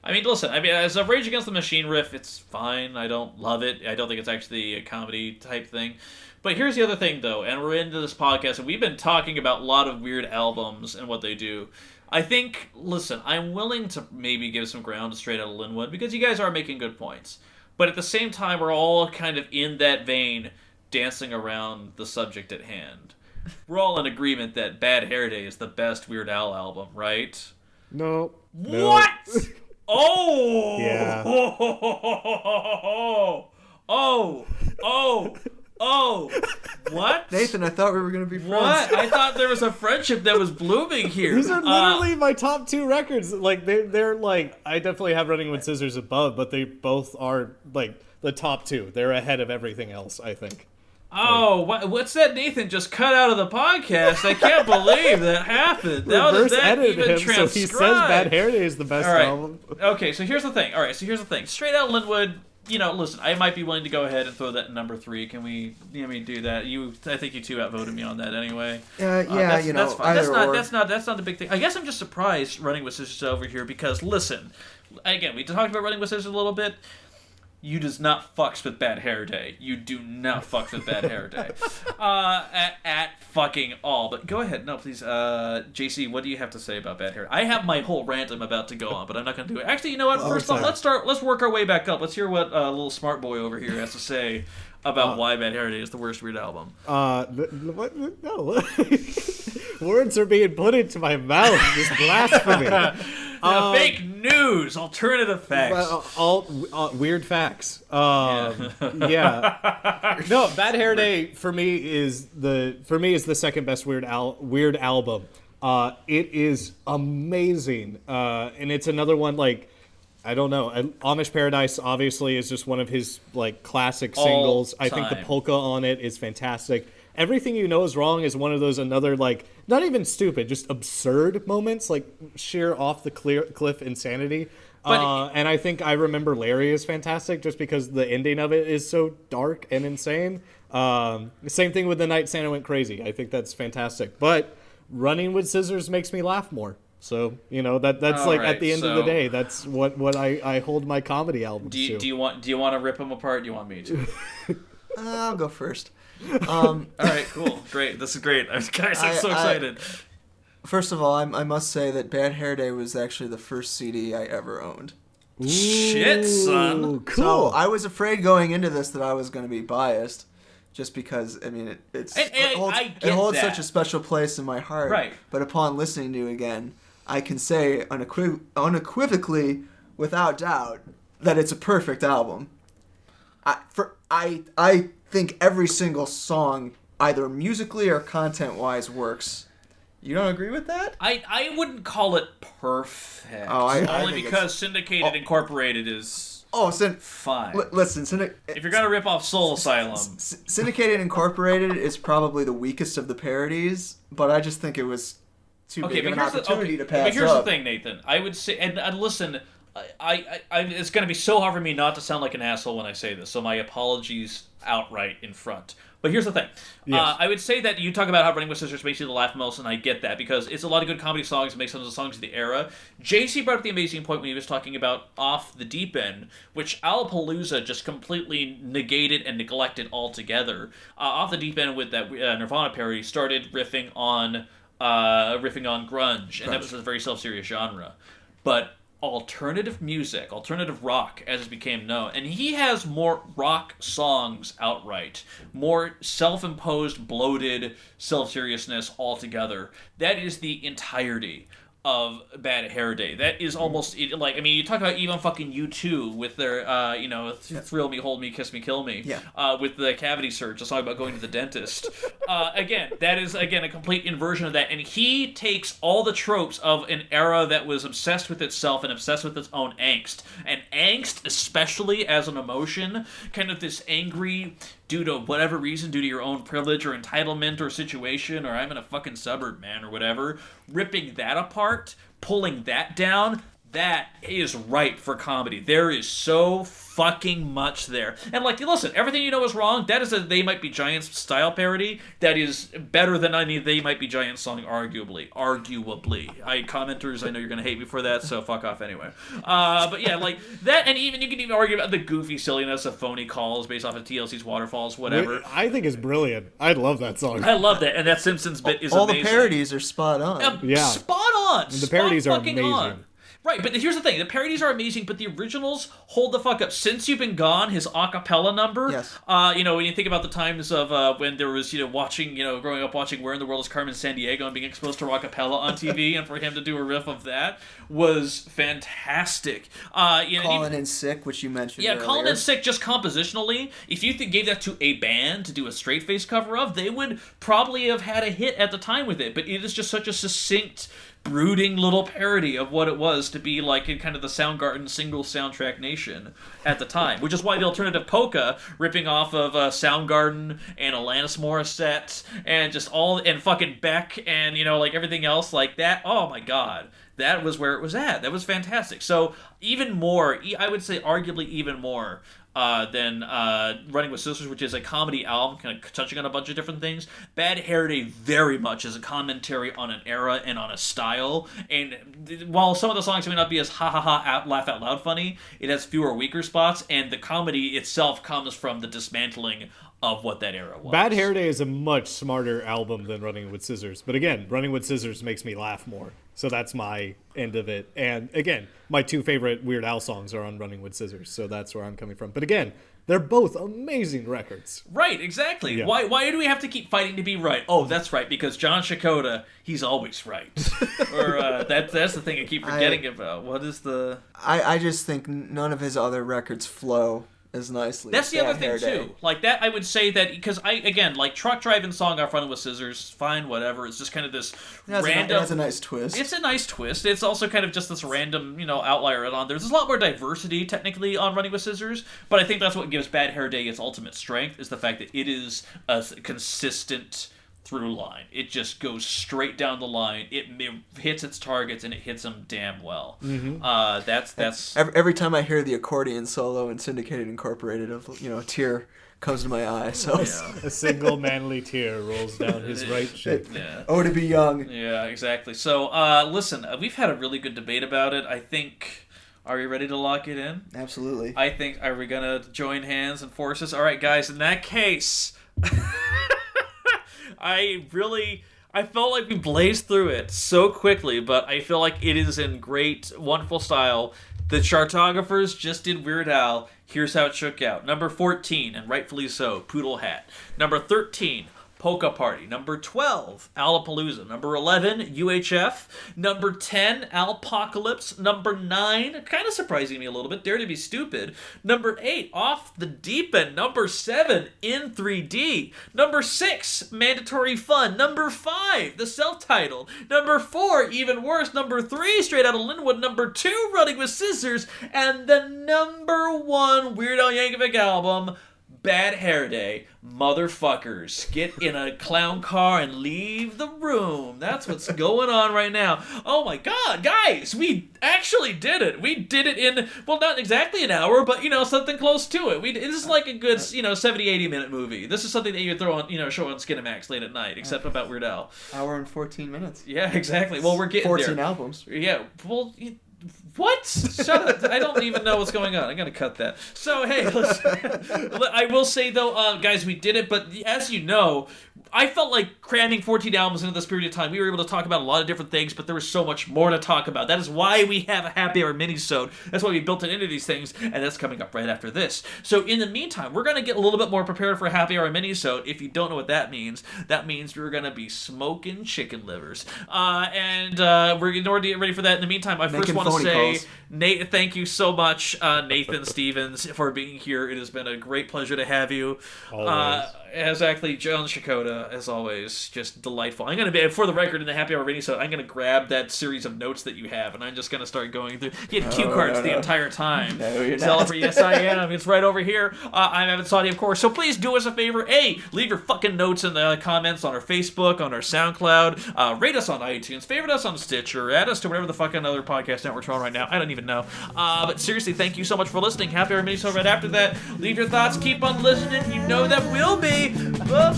I mean, listen, as a Rage Against the Machine riff, it's fine. I don't love it. I don't think it's actually a comedy type thing. But here's the other thing, though, and we're into this podcast, and we've been talking about a lot of weird albums and what they do. I think, listen, I'm willing to maybe give some ground to Straight Outta Linwood, because you guys are making good points. But at the same time, we're all kind of in that vein, dancing around the subject at hand. We're all in agreement that Bad Hair Day is the best Weird Al album, right? No. What? Oh! Yeah. Oh! What? Nathan, I thought we were going to be friends. What? I thought there was a friendship that was blooming here. These are literally my top 2 records. Like, they're like, I definitely have Running with Scissors above, but they both are, like, the top 2. They're ahead of everything else, I think. Oh, what's that Nathan just cut out of the podcast? I can't believe that happened. Reverse that edited even him, so he says Bad Hair Day is the best album. Okay, so here's the thing. All right, so here's the thing. Straight Outta Linwood, listen, I might be willing to go ahead and throw that in number 3. Can we do that? I think you 2 outvoted me on that anyway. That's fine. That's not the big thing. I guess I'm just surprised Running with Scissors over here because, listen, again, we talked about Running with Scissors a little bit. You does not fucks with Bad Hair Day. You do not fucks with Bad Hair Day. At fucking all. But go ahead. No, please. JC, what do you have to say about Bad Hair Day? I have my whole rant I'm about to go on, but I'm not going to do it. Actually, you know what? First off, let's work our way back up. Let's hear what little smart boy over here has to say about why Bad Hair Day is the worst Weird album. No. Words are being put into my mouth. This blasphemy. Fake news, alternative facts, weird facts. Yeah. No, Bad Hair Day for me is the second best Weird album. It is amazing, and it's another one like. I don't know. Amish Paradise obviously is just one of his like classic singles. I think the polka on it is fantastic. Everything You Know Is Wrong is one of those another like not even stupid, just absurd moments, like sheer off the cliff insanity. And I think I Remember Larry is fantastic just because the ending of it is so dark and insane. Same thing with The Night Santa Went Crazy. I think that's fantastic. But Running with Scissors makes me laugh more. So, that's like at the end of the day, that's what I hold my comedy albums to. Do you want to rip them apart? Do you want me to? I'll go first. All right, cool, great. This is great, guys. I'm so excited. First of all, I must say that Bad Hair Day was actually the first CD I ever owned. Shit, son. Cool. So I was afraid going into this that I was going to be biased, just because it holds such a special place in my heart. Right. But upon listening to it again, I can say unequivocally, without doubt, that it's a perfect album. I think every single song, either musically or content-wise, works. You don't agree with that? I wouldn't call it perfect. Only because Syndicated Incorporated is Oh, fine. Listen, If you're gonna rip off Soul Asylum, Syndicated Incorporated is probably the weakest of the parodies, but I just think it was too big of an opportunity to pass but here's up. the thing, Nathan. I would say, and listen, I it's gonna be so hard for me not to sound like an asshole when I say this, so my apologies outright in front. But here's the thing. Yes. I would say that you talk about how Running with Scissors makes you laugh most, and I get that, because it's a lot of good comedy songs and makes some of the songs of the era. JC brought up the amazing point when he was talking about Off the Deep End, which Alapalooza just completely negated and neglected altogether. Off the Deep End with that Nirvana parody started riffing on grunge, and that was a very self-serious genre. But alternative music, alternative rock, as it became known, and he has more rock songs outright, more self-imposed, bloated self-seriousness altogether. That is the entirety of Bad Hair Day. That is almost like, I mean, you talk about even fucking U2 with their Thrill Me, Hold Me, Kiss Me, Kill Me, with the Cavity Search, a song about going to the dentist. Again, that is a complete inversion of that, and he takes all the tropes of an era that was obsessed with itself and obsessed with its own angst, and angst, especially as an emotion, kind of this angry, due to whatever reason, due to your own privilege or entitlement or situation, or I'm in a fucking suburb, man, or whatever, ripping that apart, pulling that down, that is ripe for comedy. There is so fucking much there. And like, listen, Everything You Know Is Wrong, that is a They Might Be Giants style parody that is better than any They Might Be Giants song, arguably. Commenters, I know you're going to hate me for that, so fuck off anyway. But yeah, like that, and even you can even argue about the goofy silliness of Phony Calls based off of TLC's Waterfalls, whatever. I think it's brilliant. I love that song. I love that, and that Simpsons bit is all amazing. The parodies are spot on. Yeah. Spot on! The parodies are amazing. On. Right, but here's the thing. The parodies are amazing, but the originals hold the fuck up. Since You've Been Gone, his a cappella number, yes. When you think about the times of when there was, growing up watching Where in the World is Carmen Sandiego and being exposed to a cappella on TV, and for him to do a riff of that was fantastic. Calling In Sick, which you mentioned earlier. Calling In Sick, just compositionally, if you gave that to a band to do a straight-face cover of, they would probably have had a hit at the time with it, but it is just such a succinct, brooding little parody of what it was to be like in kind of the Soundgarden single soundtrack nation at the time, which is why the alternative polka, ripping off of Soundgarden and Alanis Morissette and just and fucking Beck and everything else like that. Oh my god, that was where it was at. That was fantastic. So even more, I would say arguably even more than Running with Scissors, which is a comedy album kind of touching on a bunch of different things. Bad Hair Day very much is a commentary on an era and on a style, and while some of the songs may not be as laugh out loud funny, it has fewer weaker spots, and the comedy itself comes from the dismantling of what that era was. Bad Hair Day is a much smarter album than Running with Scissors, but again, Running with Scissors makes me laugh more. So that's my end of it. And again, my two favorite Weird Al songs are on Running with Scissors, so that's where I'm coming from. But again, they're both amazing records. Right, exactly. Yeah. Why do we have to keep fighting to be right? Oh, that's right, because John Sciaccotta, he's always right. Or that's the thing I keep forgetting about. What is the... I just think none of his other records flow as nicely. That's as the other Bad thing Hair Day. too. Like that, I would say that because Truck Driving Song off Running with Scissors, fine, whatever. It's just kind of this random. It has a nice twist. It's a nice twist. It's also kind of just this random, outlier on there. There's a lot more diversity technically on Running with Scissors, but I think that's what gives Bad Hair Day its ultimate strength is the fact that it is a consistent through line. It just goes straight down the line. It hits its targets and it hits them damn well. Mm-hmm. That's every time I hear the accordion solo in Syndicated Incorporated, a tear comes to my eye. So a single manly tear rolls down his right cheek. Yeah. Oh, to be young. Yeah, exactly. So listen, we've had a really good debate about it. I think. Are you ready to lock it in? Absolutely. I think. Are we gonna join hands and forces? All right, guys. In that case. I felt like we blazed through it so quickly, but I feel like it is in great, wonderful style. The Chartographers just did Weird Al. Here's how it shook out. Number 14, and rightfully so, Poodle Hat. Number 13, Polka Party. Number 12, Alapalooza. Number 11, UHF. Number 10, Alpocalypse. Number 9, kind of surprising me a little bit, Dare to Be Stupid. Number 8, Off the Deep End. Number 7, In 3D. Number 6, Mandatory Fun. Number 5, the self-titled. Number 4, Even Worse. Number 3, Straight Outta Linwood. Number 2, Running with Scissors. And the number 1 Weird Al Yankovic album, Bad Hair Day. Motherfuckers, get in a clown car and leave the room. That's what's going on right now. Oh my god, guys, we actually did it. We did it in, well, not exactly an hour, but, something close to it. This is like a good, 70, 80 minute movie. This is something that you would throw on, show on Skinamax late at night, except about Weird Al. Hour and 14 minutes. Yeah, exactly. Well, we're getting 14 there. albums. Yeah, well... What? Shut up. I don't even know what's going on. I'm going to cut that. So, hey, I will say, though, guys, we did it, but as you know, I felt like cramming 14 albums into this period of time. We were able to talk about a lot of different things, but there was so much more to talk about. That is why we have a Happy Hour mini-sode. That's why we built it into these things, and that's coming up right after this. So, in the meantime, we're going to get a little bit more prepared for a Happy Hour mini-sode. If you don't know what that means we're going to be smoking chicken livers. And we're in order to get ready for that. In the meantime, I first want to say, calls. Nate, thank you so much, Nathan Stevens, for being here. It has been a great pleasure to have you. Always. Exactly, John Sciaccotta, as always, just delightful. I'm going to be, for the record, in the Happy Hour radio show, I'm going to grab that series of notes that you have, and I'm just going to start going through. You had cue cards the entire time. No, you're not. Yes, I am. It's right over here. I'm Evan Saudi, of course. So please do us a favor. A, leave your fucking notes in the comments on our Facebook, on our SoundCloud. Rate us on iTunes. Favorite us on Stitcher. Add us to whatever the fucking other podcast networks we're on right now. I don't even know. But seriously, thank you so much for listening. Happy Hour mini-sode right after that. Leave your thoughts. Keep on listening. You know that will be. Bye.